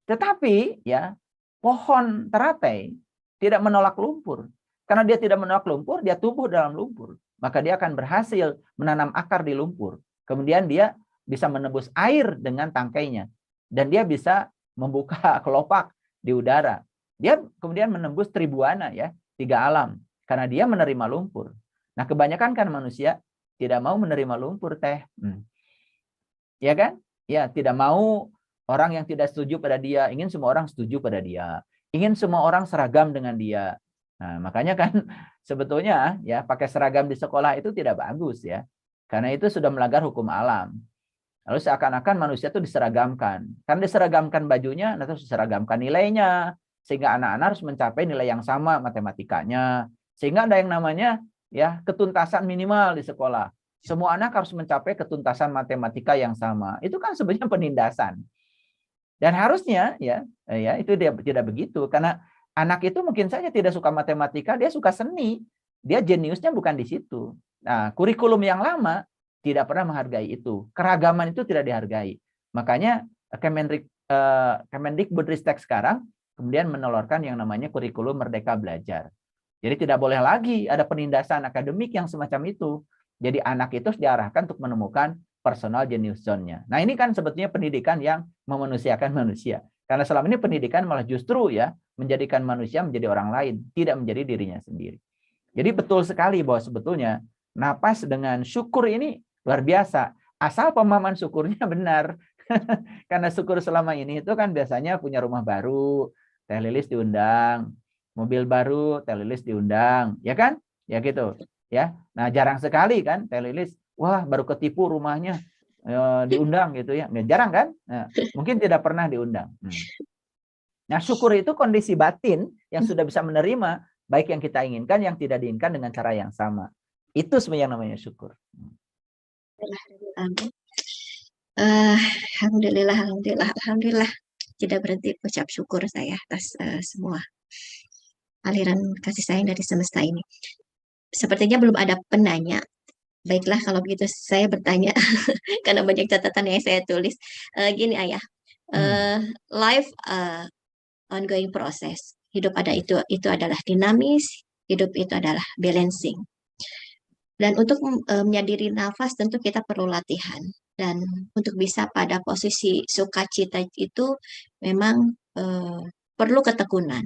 Tetapi ya pohon teratai tidak menolak lumpur. Karena dia tidak menolak lumpur, dia tumbuh dalam lumpur. Maka dia akan berhasil menanam akar di lumpur. Kemudian dia bisa menembus air dengan tangkainya. Dan dia bisa membuka kelopak di udara. Dia kemudian menembus tribuana ya, 3 alam. Karena dia menerima lumpur. Nah kebanyakan kan manusia tidak mau menerima lumpur teh. Ya kan? Ya tidak mau orang yang tidak setuju pada dia. Ingin semua orang setuju pada dia. Ingin semua orang seragam dengan dia. Nah, makanya kan sebetulnya ya pakai seragam di sekolah itu tidak bagus ya. Karena itu sudah melanggar hukum alam. Lalu seakan-akan manusia itu diseragamkan. Kan diseragamkan bajunya, nanti diseragamkan nilainya. Sehingga anak-anak harus mencapai nilai yang sama matematikanya. Sehingga ada yang namanya ya ketuntasan minimal di sekolah. Semua anak harus mencapai ketuntasan matematika yang sama. Itu kan sebenarnya penindasan. Dan harusnya ya itu dia tidak begitu. Karena anak itu mungkin saja tidak suka matematika, dia suka seni. Dia jeniusnya bukan di situ. Nah, kurikulum yang lama tidak pernah menghargai itu. Keragaman itu tidak dihargai. Makanya Kemendikbudristek sekarang kemudian menelurkan yang namanya kurikulum Merdeka Belajar. Jadi tidak boleh lagi ada penindasan akademik yang semacam itu. Jadi anak itu diarahkan untuk menemukan personal genius zone-nya. Nah ini kan sebetulnya pendidikan yang memanusiakan manusia. Karena selama ini pendidikan malah justru ya menjadikan manusia menjadi orang lain, tidak menjadi dirinya sendiri. Jadi betul sekali bahwa sebetulnya napas dengan syukur ini luar biasa. Asal pemahaman syukurnya benar. Karena syukur selama ini itu kan biasanya punya rumah baru, Teh Lilis diundang, mobil baru, Teh Lilis diundang, ya kan? Ya gitu, ya. Nah, jarang sekali kan Teh Lilis, wah baru ketipu rumahnya diundang gitu ya. Jarang kan? Nah, mungkin tidak pernah diundang. Nah, syukur itu kondisi batin yang sudah bisa menerima baik yang kita inginkan, yang tidak diinginkan dengan cara yang sama. Itu sebenarnya yang namanya syukur. Alhamdulillah. Tidak berhenti ucap syukur saya atas semua aliran kasih sayang dari semesta ini. Sepertinya belum ada penanya. Baiklah kalau begitu saya bertanya karena banyak catatan yang saya tulis. Gini Ayah, life ongoing proses. Hidup ada itu adalah dinamis, hidup itu adalah balancing. Dan untuk menyadari nafas tentu kita perlu latihan. Dan untuk bisa pada posisi sukacita itu memang perlu ketekunan.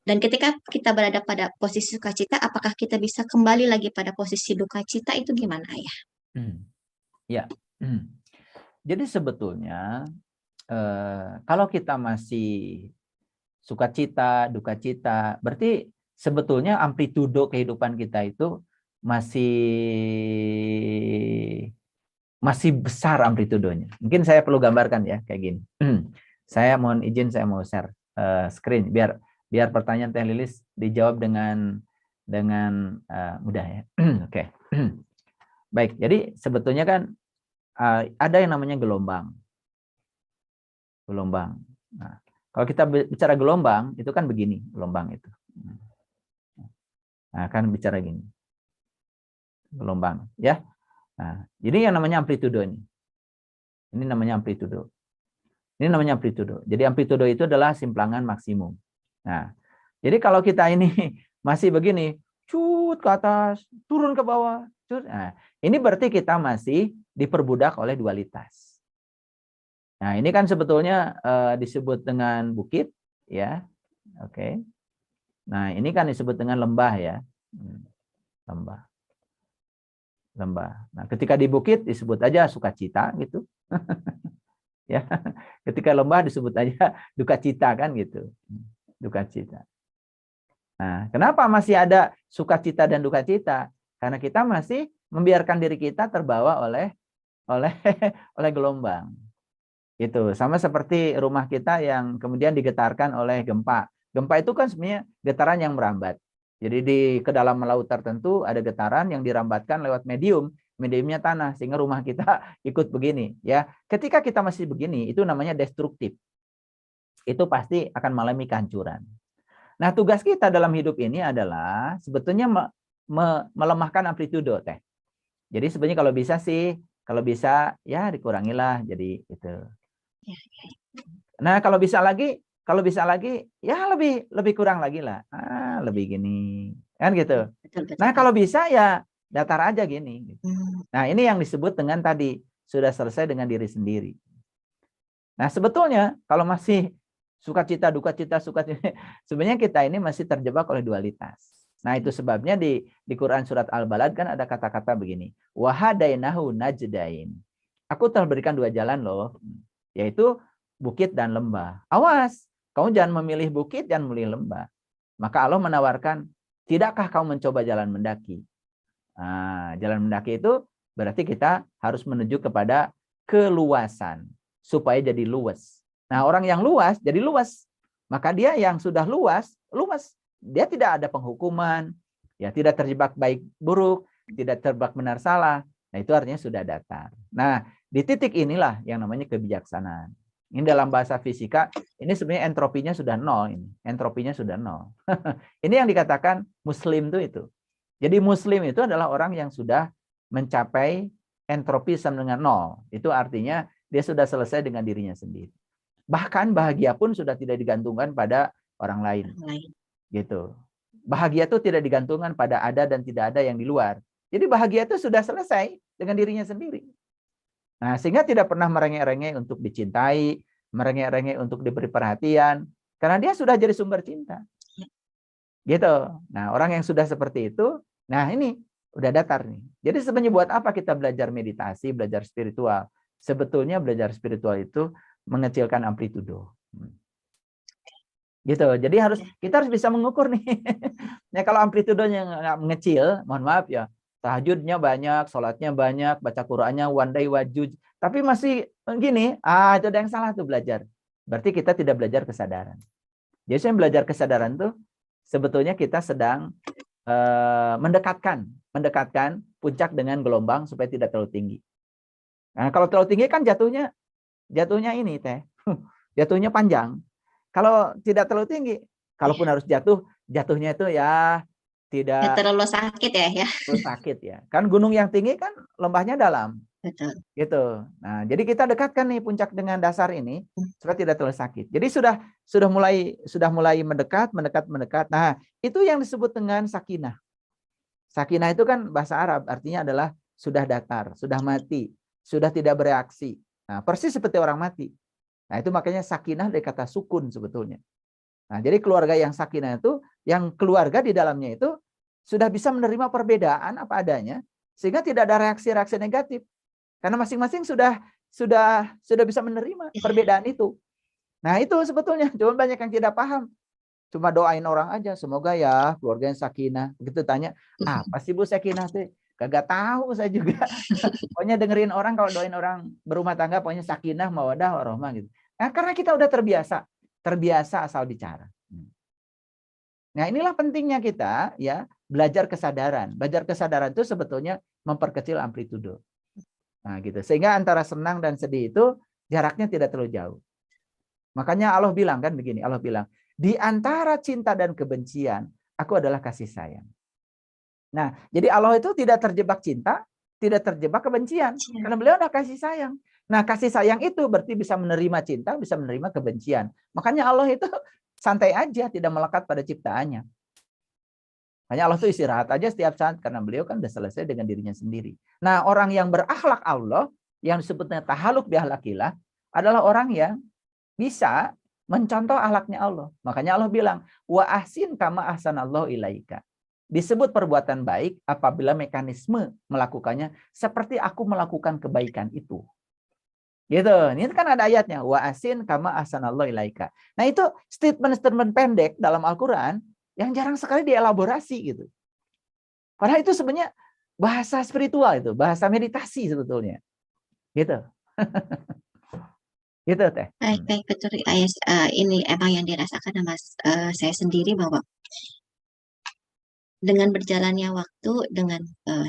Dan ketika kita berada pada posisi sukacita, apakah kita bisa kembali lagi pada posisi duka cita itu gimana Ayah? Ya, jadi sebetulnya kalau kita masih sukacita, duka cita, berarti sebetulnya amplitudo kehidupan kita itu masih besar amplitudonya. Mungkin saya perlu gambarkan ya kayak gini. Saya mohon izin, saya mau share screen biar pertanyaan Teh Lilis dijawab dengan mudah ya. Oke. Baik, jadi sebetulnya kan ada yang namanya gelombang. Nah, kalau kita bicara gelombang itu kan begini, gelombang itu. Nah, kan bicara gini. Gelombang, ya. Nah, jadi yang namanya amplitudo ini. Ini namanya amplitudo. Jadi amplitudo itu adalah simplangan maksimum. Nah, jadi kalau kita ini masih begini, cut ke atas, turun ke bawah, cut. Nah, ini berarti kita masih diperbudak oleh dualitas. Nah, ini kan sebetulnya disebut dengan bukit, ya. Oke. Nah, ini kan disebut dengan lembah ya. Lembah. Nah, ketika di bukit disebut aja sukacita gitu. Ya. Ketika lembah disebut aja duka cita kan gitu. duka cita. Nah, kenapa masih ada sukacita dan duka cita? Karena kita masih membiarkan diri kita terbawa oleh oleh gelombang. Itu sama seperti rumah kita yang kemudian digetarkan oleh gempa. Gempa itu kan sebenarnya getaran yang merambat. Jadi di kedalaman laut tertentu ada getaran yang dirambatkan lewat mediumnya tanah, sehingga rumah kita ikut begini. Ya, ketika kita masih begini, itu namanya destruktif. Itu pasti akan mengalami kehancuran. Nah, tugas kita dalam hidup ini adalah sebetulnya melemahkan amplitudo, Teh. Jadi sebenarnya kalau bisa ya dikurangilah jadi itu. Nah, kalau bisa lagi ya lebih kurang lagi lah. Lebih gini. Kan gitu. Betul. Nah, kalau bisa ya datar aja gini. Nah, ini yang disebut dengan tadi sudah selesai dengan diri sendiri. Nah, sebetulnya kalau masih sukacita, duka cita, sebenarnya kita ini masih terjebak oleh dualitas. Nah, itu sebabnya di Quran surat Al-Balad kan ada kata-kata begini. Wahadainahu najdain. Aku telah berikan 2 jalan loh, yaitu bukit dan lembah. Awas, kamu jangan memilih bukit, jangan memilih lembah. Maka Allah menawarkan, tidakkah kamu mencoba jalan mendaki? Nah, jalan mendaki itu berarti kita harus menuju kepada keluasan supaya jadi luas. Nah, orang yang luas jadi luas. Maka dia yang sudah luas. Dia tidak ada penghukuman, ya tidak terjebak baik buruk, tidak terjebak benar salah. Nah, itu artinya sudah datar. Nah, di titik inilah yang namanya kebijaksanaan. Ini dalam bahasa fisika, ini sebenarnya entropinya sudah 0 ini. Entropinya sudah 0. Ini yang dikatakan muslim itu. Jadi muslim itu adalah orang yang sudah mencapai entropi sama dengan 0. Itu artinya dia sudah selesai dengan dirinya sendiri. Bahkan bahagia pun sudah tidak digantungkan pada orang lain. Gitu. Bahagia itu tidak digantungkan pada ada dan tidak ada yang di luar. Jadi bahagia itu sudah selesai dengan dirinya sendiri. Nah, sehingga tidak pernah merengek-rengek untuk dicintai, merengek-rengek untuk diberi perhatian, karena dia sudah jadi sumber cinta. Gitu. Nah, orang yang sudah seperti itu, nah ini udah datar nih. Jadi sebenarnya buat apa kita belajar meditasi, belajar spiritual? Sebetulnya belajar spiritual itu mengecilkan amplitudo. Gitu. Jadi kita harus bisa mengukur nih. Nah, kalau amplitudonya nggak mengecil, mohon maaf ya, tahajudnya banyak, sholatnya banyak, baca Qur'annya one day wajud, tapi masih gini, itu ada yang salah tuh belajar. Berarti kita tidak belajar kesadaran. Jadi saya belajar kesadaran tuh sebetulnya kita sedang mendekatkan puncak dengan gelombang supaya tidak terlalu tinggi. Nah, kalau terlalu tinggi kan jatuhnya ini Teh. Jatuhnya panjang. Kalau tidak terlalu tinggi, kalaupun harus jatuhnya itu ya tidak terlalu sakit ya. Terlalu sakit ya. Kan gunung yang tinggi kan lembahnya dalam. Betul. Gitu. Nah, jadi kita dekatkan nih puncak dengan dasar ini supaya tidak terlalu sakit. Jadi sudah mulai mendekat. Nah, itu yang disebut dengan sakinah. Sakinah itu kan bahasa Arab, artinya adalah sudah datar, sudah mati, sudah tidak bereaksi. Nah, persis seperti orang mati. Nah, itu makanya sakinah dari kata sukun sebetulnya. Nah, jadi keluarga yang sakinah itu, yang keluarga di dalamnya itu sudah bisa menerima perbedaan apa adanya, sehingga tidak ada reaksi-reaksi negatif. Karena masing-masing sudah bisa menerima perbedaan itu. Nah, itu sebetulnya. Cuma banyak yang tidak paham. Cuma doain orang aja, semoga ya keluarga yang sakinah. Begitu tanya, apa sih Bu sakinah tuh? Kagak tahu saya juga. Pokoknya dengerin orang kalau doain orang berumah tangga, pokoknya sakinah, mawaddah, warahmah gitu. Nah, karena kita udah terbiasa asal bicara. Nah, inilah pentingnya kita ya belajar kesadaran. Belajar kesadaran itu sebetulnya memperkecil amplitudo. Nah, gitu. Sehingga antara senang dan sedih itu jaraknya tidak terlalu jauh. Makanya Allah bilang kan begini, Allah bilang, di antara cinta dan kebencian, aku adalah kasih sayang. Nah, jadi Allah itu tidak terjebak cinta, tidak terjebak kebencian. Karena beliau adalah kasih sayang. Nah, kasih sayang itu berarti bisa menerima cinta, bisa menerima kebencian. Makanya Allah itu santai aja, tidak melekat pada ciptaannya. Makanya Allah itu istirahat aja setiap saat, karena beliau kan sudah selesai dengan dirinya sendiri. Nah, orang yang berakhlak Allah, yang disebutnya tahaluk biahlakillah, adalah orang yang bisa mencontoh akhlaknya Allah. Makanya Allah bilang, wa ahsin kama ahsanallahu ilaika. Disebut perbuatan baik apabila mekanisme melakukannya seperti aku melakukan kebaikan itu. Gitu. Ini kan ada ayatnya, wa asin kama ahsanallahu ilaika. Nah, itu statement-statement pendek dalam Al-Qur'an yang jarang sekali dielaborasi gitu. Padahal itu sebenarnya bahasa spiritual itu, bahasa meditasi sebetulnya. Gitu. Gitu, Teh. Baik, baik, betul. Ini emang yang dirasakan sama saya sendiri bahwa dengan berjalannya waktu, dengan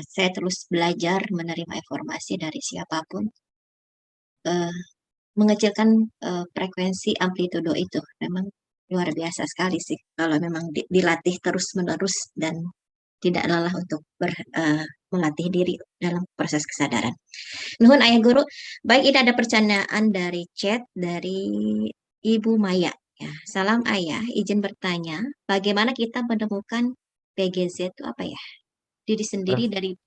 saya terus belajar menerima informasi dari siapapun, eh, mengecilkan frekuensi amplitudo itu memang luar biasa sekali sih kalau memang dilatih terus-menerus dan tidak lelah untuk melatih diri dalam proses kesadaran. Nuhun Ayah Guru. Baik, ini ada pertanyaan dari chat dari Ibu Maya. Ya, salam Ayah, izin bertanya, bagaimana kita menemukan PGZ itu apa ya? Diri sendiri dari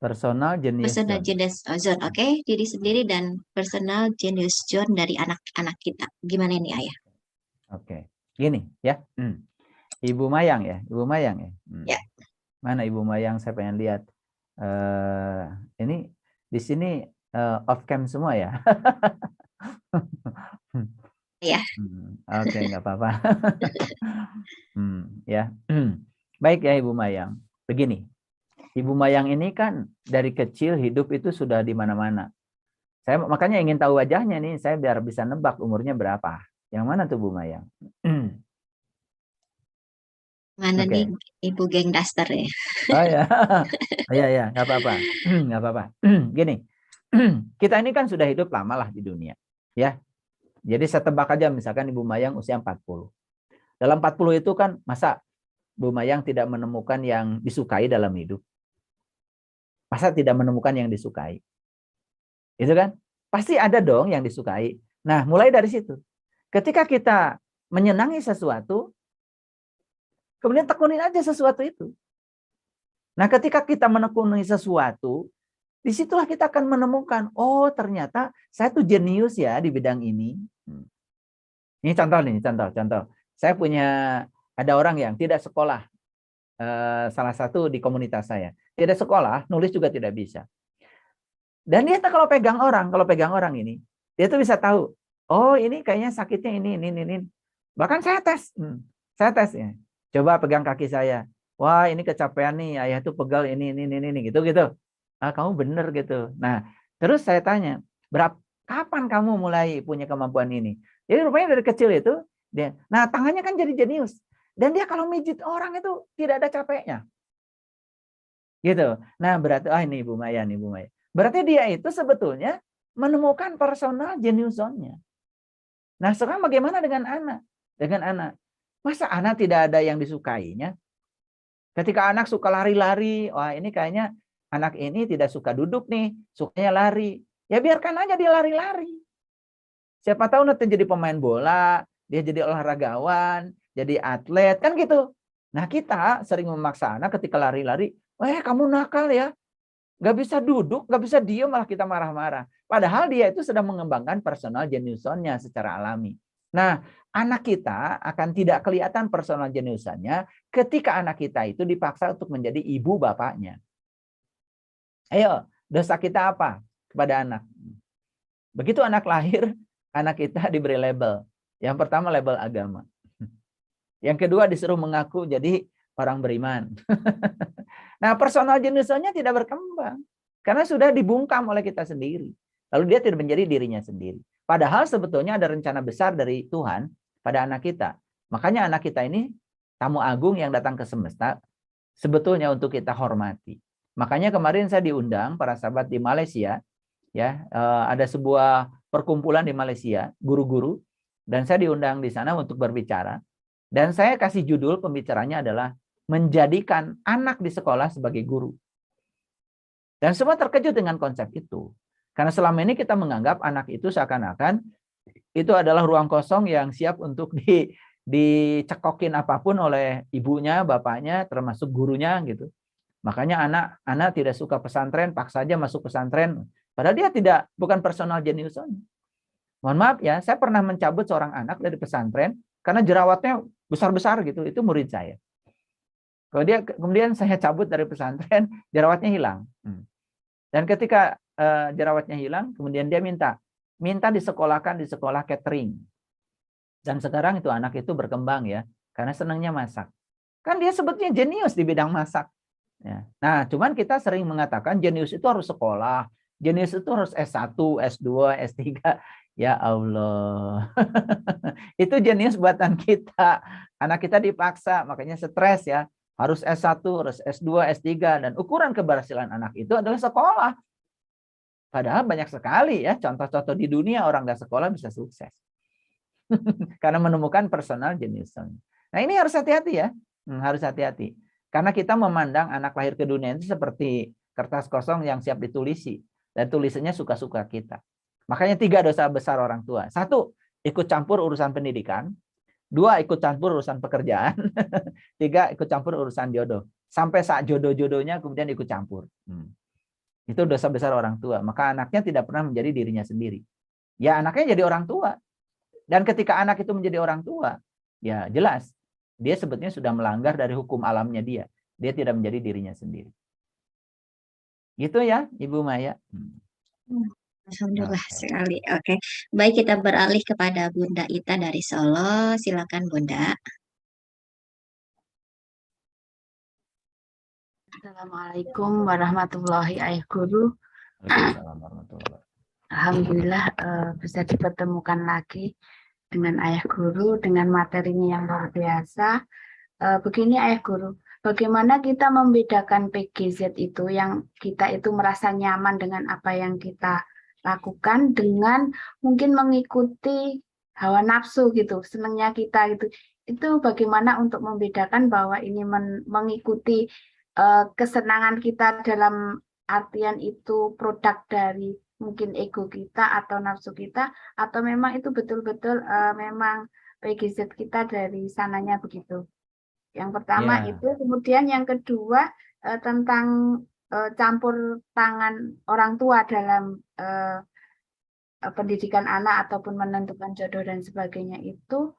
Personal genius personal zone. genius zone, oke? Diri sendiri dan personal genius zone dari anak-anak kita. Gimana ini Ayah? Oke. Gini ya. Ibu Mayang ya, Ibu Mayang ya. Ya. Mana Ibu Mayang, saya pengen lihat. Ini di sini off cam semua ya. Ya. Oke, nggak apa-apa. Ya. Baik ya Ibu Mayang. Begini, Ibu Mayang ini kan dari kecil hidup itu sudah di mana-mana. Saya makanya ingin tahu wajahnya nih, saya biar bisa nebak umurnya berapa. Yang mana tuh Bu Mayang? Mana Oke. nih Ibu geng daster ya? Oh ya, oh, ya, nggak apa-apa, nggak apa-apa. Gini, kita ini kan sudah hidup lama lah di dunia, ya. Jadi saya tebak aja, misalkan Ibu Mayang usia 40. Dalam 40 itu kan masa Bu Mayang tidak menemukan yang disukai dalam hidup? Masa tidak menemukan yang disukai? Itu kan? Pasti ada dong yang disukai. Nah, mulai dari situ. Ketika kita menyenangi sesuatu, kemudian tekunin aja sesuatu itu. Nah, ketika kita menekuni sesuatu, disitulah kita akan menemukan, oh ternyata saya tuh jenius ya di bidang ini. Ini contoh. Saya punya, ada orang yang tidak sekolah, salah satu di komunitas saya. Tidak sekolah, nulis juga tidak bisa. Dan dia kalau pegang orang ini, dia tuh bisa tahu, oh ini kayaknya sakitnya ini. Bahkan saya tes ya. Coba pegang kaki saya. Wah ini kecapean nih, ayah tuh pegal ini gitu. Ah, kamu bener gitu. Nah, terus saya tanya, kapan kamu mulai punya kemampuan ini? Jadi rupanya dari kecil itu dia. Nah, tangannya kan jadi jenius. Dan dia kalau mijit orang itu tidak ada capeknya. Gitu. Nah, berarti ini Ibu Maya nih, Bu Maya. Berarti dia itu sebetulnya menemukan personal genius zone-nya. Nah, sekarang bagaimana dengan anak? Dengan anak. Masa anak tidak ada yang disukainya? Ketika anak suka lari-lari, wah ini kayaknya anak ini tidak suka duduk nih, sukanya lari. Ya biarkan aja dia lari-lari. Siapa tahu nanti jadi pemain bola, dia jadi olahragawan, jadi atlet, kan gitu. Nah kita sering memaksa anak ketika lari-lari, kamu nakal ya, nggak bisa duduk, nggak bisa diem, malah kita marah-marah. Padahal dia itu sedang mengembangkan personal genius zone-nya secara alami. Nah, anak kita akan tidak kelihatan personal geniusannya ketika anak kita itu dipaksa untuk menjadi ibu bapaknya. Ayo, dosa kita apa kepada anak? Begitu anak lahir, anak kita diberi label. Yang pertama label agama. Yang kedua disuruh mengaku jadi orang beriman. Nah, personal geniusannya tidak berkembang karena sudah dibungkam oleh kita sendiri. Lalu dia tidak menjadi dirinya sendiri. Padahal sebetulnya ada rencana besar dari Tuhan pada anak kita. Makanya anak kita ini tamu agung yang datang ke semesta sebetulnya untuk kita hormati. Makanya kemarin saya diundang para sahabat di Malaysia, ya, ada sebuah perkumpulan di Malaysia, guru-guru, dan saya diundang di sana untuk berbicara. Dan saya kasih judul pembicaranya adalah menjadikan anak di sekolah sebagai guru. Dan semua terkejut dengan konsep itu. Karena selama ini kita menganggap anak itu seakan-akan itu adalah ruang kosong yang siap untuk dicekokin apapun oleh ibunya, bapaknya, termasuk gurunya gitu. Makanya anak tidak suka pesantren, paksa aja masuk pesantren. Padahal dia bukan personal genius. Mohon maaf ya, saya pernah mencabut seorang anak dari pesantren karena jerawatnya besar-besar gitu. Itu murid saya. Kemudian saya cabut dari pesantren, jerawatnya hilang. Dan ketika jerawatnya hilang, kemudian dia minta, minta disekolahkan di sekolah catering. Dan sekarang itu anak itu berkembang ya, karena senangnya masak. Kan dia sebetulnya jenius di bidang masak. Ya. Nah, cuman kita sering mengatakan jenius itu harus sekolah, jenius itu harus S1, S2, S3. Ya Allah. Itu jenius buatan kita. Anak kita dipaksa, makanya stres ya. Harus S1, harus S2, S3. Dan ukuran keberhasilan anak itu adalah sekolah. Padahal banyak sekali ya contoh-contoh di dunia orang nggak sekolah bisa sukses. Karena menemukan personal jeniusnya. Nah ini harus hati-hati ya. Harus hati-hati. Karena kita memandang anak lahir ke dunia itu seperti kertas kosong yang siap ditulisi. Dan tulisannya suka-suka kita. Makanya 3 dosa besar orang tua. 1, ikut campur urusan pendidikan. 2, ikut campur urusan pekerjaan. 3, ikut campur urusan jodoh. Sampai saat jodoh-jodohnya kemudian ikut campur. Itu dosa besar orang tua. Maka anaknya tidak pernah menjadi dirinya sendiri. Ya anaknya jadi orang tua. Dan ketika anak itu menjadi orang tua, ya jelas. Dia sebetulnya sudah melanggar dari hukum alamnya dia. Dia tidak menjadi dirinya sendiri. Gitu ya, Ibu Maya. Alhamdulillah Oke. sekali. Oke, baik kita beralih kepada Bunda Ita dari Solo. Silakan Bunda. Assalamualaikum warahmatullahi ayah guru. Waalaikumsalam warahmatullahi wabarakatuh. Alhamdulillah bisa dipertemukan lagi dengan ayah guru dengan materinya yang luar biasa. Begini ayah guru, bagaimana kita membedakan PGZ itu yang kita itu merasa nyaman dengan apa yang kita lakukan dengan mungkin mengikuti hawa nafsu gitu, senangnya kita gitu. Itu bagaimana untuk membedakan bahwa ini mengikuti kesenangan kita dalam artian itu produk dari mungkin ego kita atau nafsu kita, atau memang itu betul-betul memang PGZ kita dari sananya begitu. Yang pertama Ya. itu, kemudian yang kedua tentang campur tangan orang tua dalam pendidikan anak ataupun menentukan jodoh dan sebagainya itu,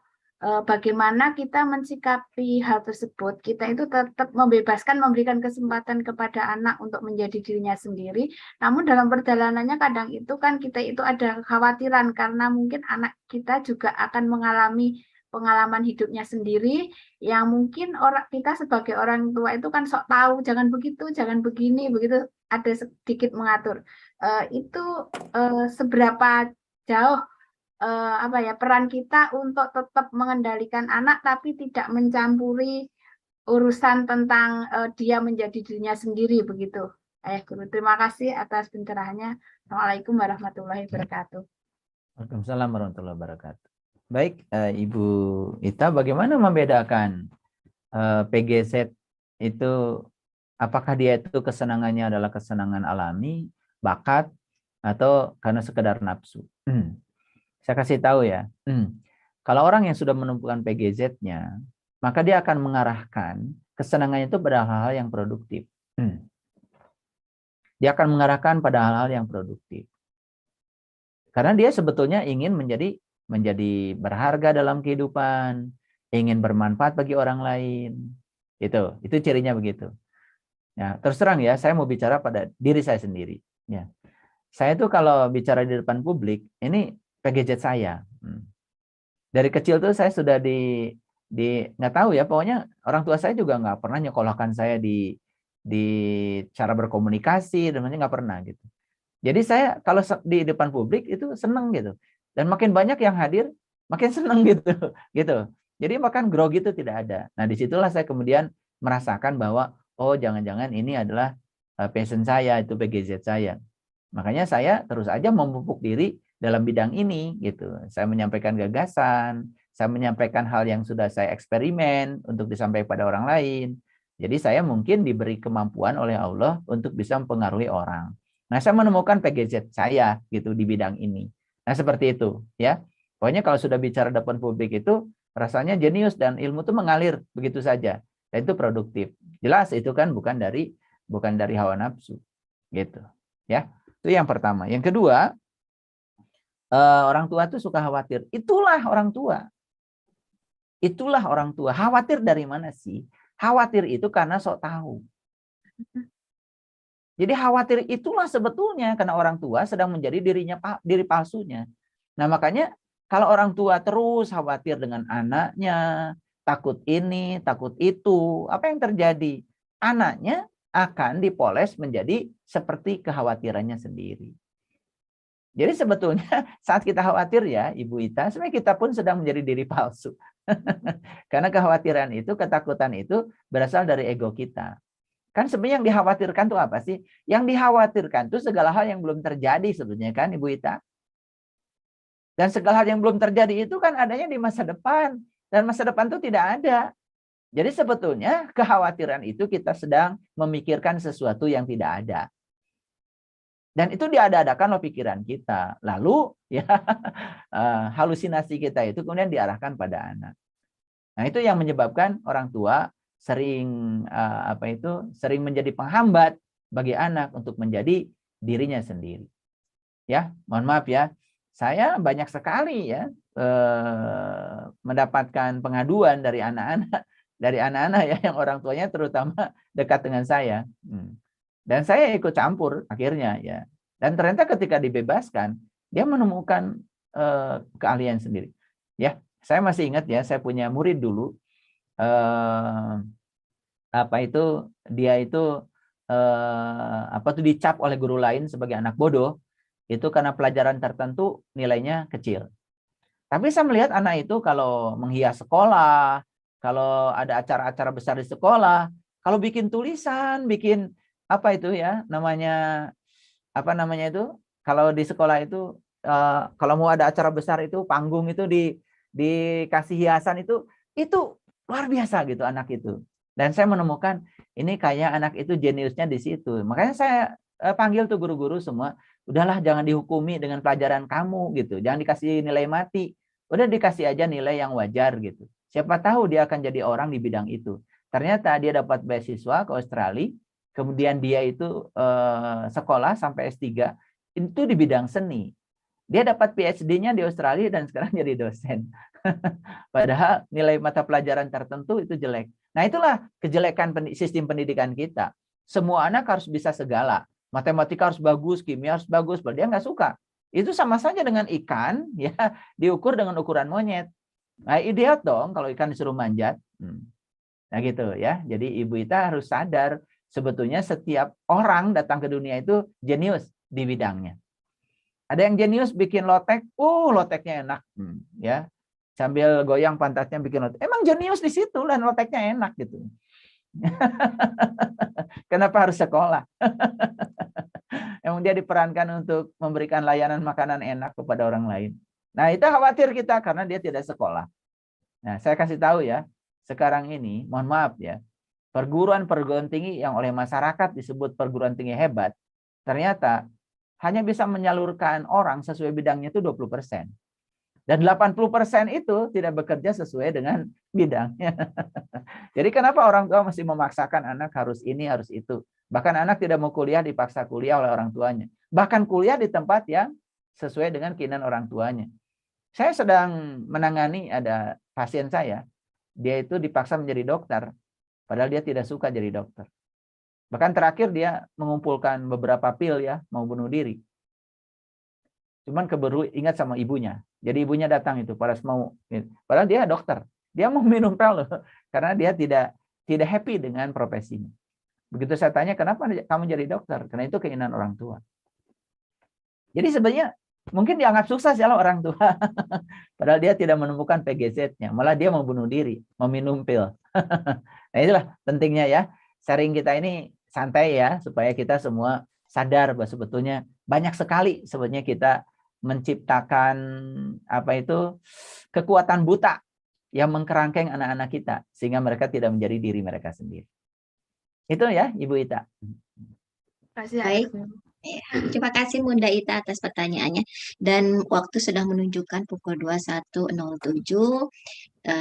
bagaimana kita mensikapi hal tersebut. Kita itu tetap membebaskan, memberikan kesempatan kepada anak untuk menjadi dirinya sendiri, namun dalam perjalanannya kadang itu kan kita itu ada kekhawatiran karena mungkin anak kita juga akan mengalami pengalaman hidupnya sendiri yang mungkin kita sebagai orang tua itu kan sok tahu, jangan begitu, jangan begini, begitu, ada sedikit mengatur. Itu seberapa jauh peran kita untuk tetap mengendalikan anak tapi tidak mencampuri urusan tentang dia menjadi dirinya sendiri begitu. Ayah guru, terima kasih atas pencerahannya. Assalamualaikum warahmatullahi wabarakatuh. Waalaikumsalam warahmatullahi wabarakatuh. Baik, Ibu Ita, bagaimana membedakan PGZ itu, apakah dia itu kesenangannya adalah kesenangan alami, bakat, atau karena sekedar nafsu? Saya kasih tahu ya, kalau orang yang sudah menemukan PGZ-nya, maka dia akan mengarahkan kesenangannya itu pada hal-hal yang produktif. Dia akan mengarahkan pada hal-hal yang produktif. Karena dia sebetulnya ingin menjadi berharga dalam kehidupan, ingin bermanfaat bagi orang lain. Itu cirinya begitu. Ya, terus terang ya, saya mau bicara pada diri saya sendiri. Ya. Saya tuh kalau bicara di depan publik, ini PGZ saya. Dari kecil tuh saya sudah nggak tahu ya, pokoknya orang tua saya juga nggak pernah nyekolahkan saya di cara berkomunikasi, dan nggak pernah gitu. Jadi saya kalau di depan publik itu seneng gitu. Dan makin banyak yang hadir, makin seneng gitu. Jadi makan grogi itu tidak ada. Nah disitulah saya kemudian merasakan bahwa, oh jangan-jangan ini adalah passion saya, itu PGZ saya. Makanya saya terus aja memupuk diri dalam bidang ini gitu. Saya menyampaikan gagasan, saya menyampaikan hal yang sudah saya eksperimen untuk disampaikan pada orang lain. Jadi saya mungkin diberi kemampuan oleh Allah untuk bisa mempengaruhi orang. Nah, saya menemukan PGZ saya gitu di bidang ini. Nah, seperti itu ya. Pokoknya kalau sudah bicara depan publik itu rasanya jenius dan ilmu itu mengalir begitu saja. Dan itu produktif. Jelas itu kan bukan dari hawa nafsu. Gitu. Ya. Itu yang pertama. Yang kedua, orang tua itu suka khawatir. Itulah orang tua. Itulah orang tua. Khawatir dari mana sih? Khawatir itu karena sok tahu. Jadi khawatir itulah sebetulnya karena orang tua sedang menjadi diri palsunya. Nah, makanya kalau orang tua terus khawatir dengan anaknya, takut ini, takut itu, apa yang terjadi? Anaknya akan dipoles menjadi seperti kekhawatirannya sendiri. Jadi sebetulnya saat kita khawatir ya, Ibu Ita, sebenarnya kita pun sedang menjadi diri palsu. Karena kekhawatiran itu, ketakutan itu berasal dari ego kita. Kan sebenarnya yang dikhawatirkan itu apa sih? Yang dikhawatirkan itu segala hal yang belum terjadi sebetulnya kan, Ibu Ita. Dan segala hal yang belum terjadi itu kan adanya di masa depan. Dan masa depan itu tidak ada. Jadi sebetulnya kekhawatiran itu kita sedang memikirkan sesuatu yang tidak ada. Dan itu diada-adakan oleh pikiran kita. Lalu ya halusinasi kita itu kemudian diarahkan pada anak. Nah, itu yang menyebabkan orang tua sering sering menjadi penghambat bagi anak untuk menjadi dirinya sendiri. Ya, mohon maaf ya. Saya banyak sekali ya mendapatkan pengaduan dari anak-anak ya yang orang tuanya terutama dekat dengan saya. Dan saya ikut campur akhirnya ya. Dan ternyata ketika dibebaskan, dia menemukan keahlian sendiri. Ya, saya masih ingat ya, saya punya murid dulu. Dia itu dicap oleh guru lain sebagai anak bodoh. Itu karena pelajaran tertentu nilainya kecil. Tapi saya melihat anak itu kalau menghias sekolah, kalau ada acara-acara besar di sekolah, kalau bikin tulisan, bikin kalau di sekolah itu kalau mau ada acara besar itu panggung itu dikasih hiasan itu luar biasa gitu anak itu. Dan saya menemukan ini kayak anak itu jeniusnya di situ. Makanya saya panggil tuh guru-guru semua, udahlah jangan dihukumi dengan pelajaran kamu gitu. Jangan dikasih nilai mati. Udah dikasih aja nilai yang wajar gitu. Siapa tahu dia akan jadi orang di bidang itu. Ternyata dia dapat beasiswa ke Australia. Kemudian dia itu sekolah sampai S3 itu di bidang seni. Dia dapat PhD-nya di Australia dan sekarang jadi dosen. Padahal nilai mata pelajaran tertentu itu jelek. Nah, itulah kejelekan sistem pendidikan kita. Semua anak harus bisa segala. Matematika harus bagus, kimia harus bagus, padahal dia nggak suka. Itu sama saja dengan ikan ya, diukur dengan ukuran monyet. Nah, ideal dong kalau ikan disuruh manjat. Nah, gitu ya. Jadi Ibu Ita harus sadar sebetulnya setiap orang datang ke dunia itu jenius di bidangnya. Ada yang jenius bikin lotek, loteknya enak, ya. Sambil goyang pantatnya bikin lotek. Emang jenius di situ dan loteknya enak gitu. Kenapa harus sekolah? Emang dia diperankan untuk memberikan layanan makanan enak kepada orang lain. Nah, itu khawatir kita karena dia tidak sekolah. Nah, saya kasih tahu ya, sekarang ini, mohon maaf ya, perguruan tinggi yang oleh masyarakat disebut perguruan tinggi hebat, ternyata hanya bisa menyalurkan orang sesuai bidangnya itu 20%. Dan 80% itu tidak bekerja sesuai dengan bidangnya. Jadi kenapa orang tua masih memaksakan anak harus ini, harus itu. Bahkan anak tidak mau kuliah dipaksa kuliah oleh orang tuanya. Bahkan kuliah di tempat yang sesuai dengan keinginan orang tuanya. Saya sedang menangani ada pasien saya. Dia itu dipaksa menjadi dokter. Padahal dia tidak suka jadi dokter. Bahkan terakhir dia mengumpulkan beberapa pil ya, mau bunuh diri. Cuman keburu ingat sama ibunya. Jadi ibunya datang itu, padahal dia dokter. Dia mau minum pil loh, karena dia tidak happy dengan profesinya. Begitu saya tanya, kenapa kamu jadi dokter? Karena itu keinginan orang tua. Jadi sebenarnya mungkin dianggap sukses ya orang tua. Padahal dia tidak menemukan PGZ-nya. Malah dia mau bunuh diri, mau minum pil. Nah, itulah pentingnya ya. Sharing kita ini santai ya, supaya kita semua sadar bahwa sebetulnya banyak sekali sebetulnya kita menciptakan kekuatan buta yang mengkerangkeng anak-anak kita sehingga mereka tidak menjadi diri mereka sendiri. Itu ya, Ibu Ita. Baik. Terima kasih Bunda Ita atas pertanyaannya. Dan waktu sudah menunjukkan pukul 21.07.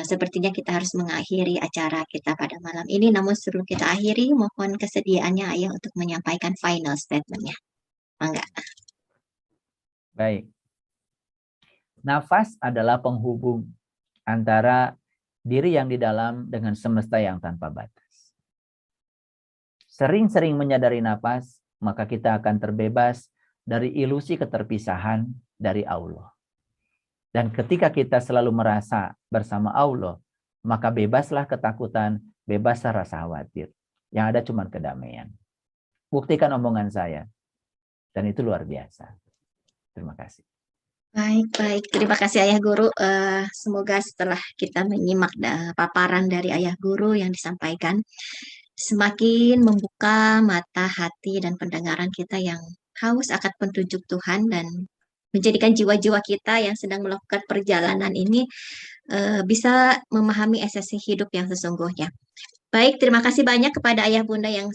Sepertinya kita harus mengakhiri acara kita pada malam ini. Namun sebelum kita akhiri, mohon kesediaannya Ayah untuk menyampaikan final statement-nya. Mangga. Baik. Nafas adalah penghubung antara diri yang di dalam dengan semesta yang tanpa batas. Sering-sering menyadari nafas maka kita akan terbebas dari ilusi keterpisahan dari Allah. Dan ketika kita selalu merasa bersama Allah, maka bebaslah ketakutan, bebaslah rasa khawatir. Yang ada cuma kedamaian. Buktikan omongan saya. Dan itu luar biasa. Terima kasih. Baik. Terima kasih Ayah Guru. Semoga setelah kita menyimak paparan dari Ayah Guru yang disampaikan, semakin membuka mata, hati, dan pendengaran kita yang haus akan petunjuk Tuhan dan menjadikan jiwa-jiwa kita yang sedang melakukan perjalanan ini bisa memahami esensi hidup yang sesungguhnya. Baik, terima kasih banyak kepada Ayah Bunda yang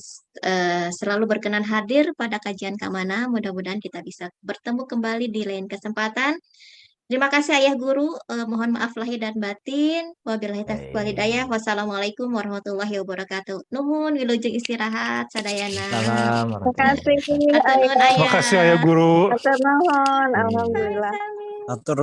selalu berkenan hadir pada kajian Kamana. Mudah-mudahan kita bisa bertemu kembali di lain kesempatan. Terima kasih Ayah Guru. Mohon maaf lahir dan batin. Wabillahi taufiq wal hidayah. Wassalamualaikum warahmatullahi wabarakatuh. Nuhun wilujeng istirahat sadayana. Salam. Terima kasih Atur nuhun, Ayah. Ayah. Terima kasih Ayah Guru. Atur nuhun, alhamdulillah. Atur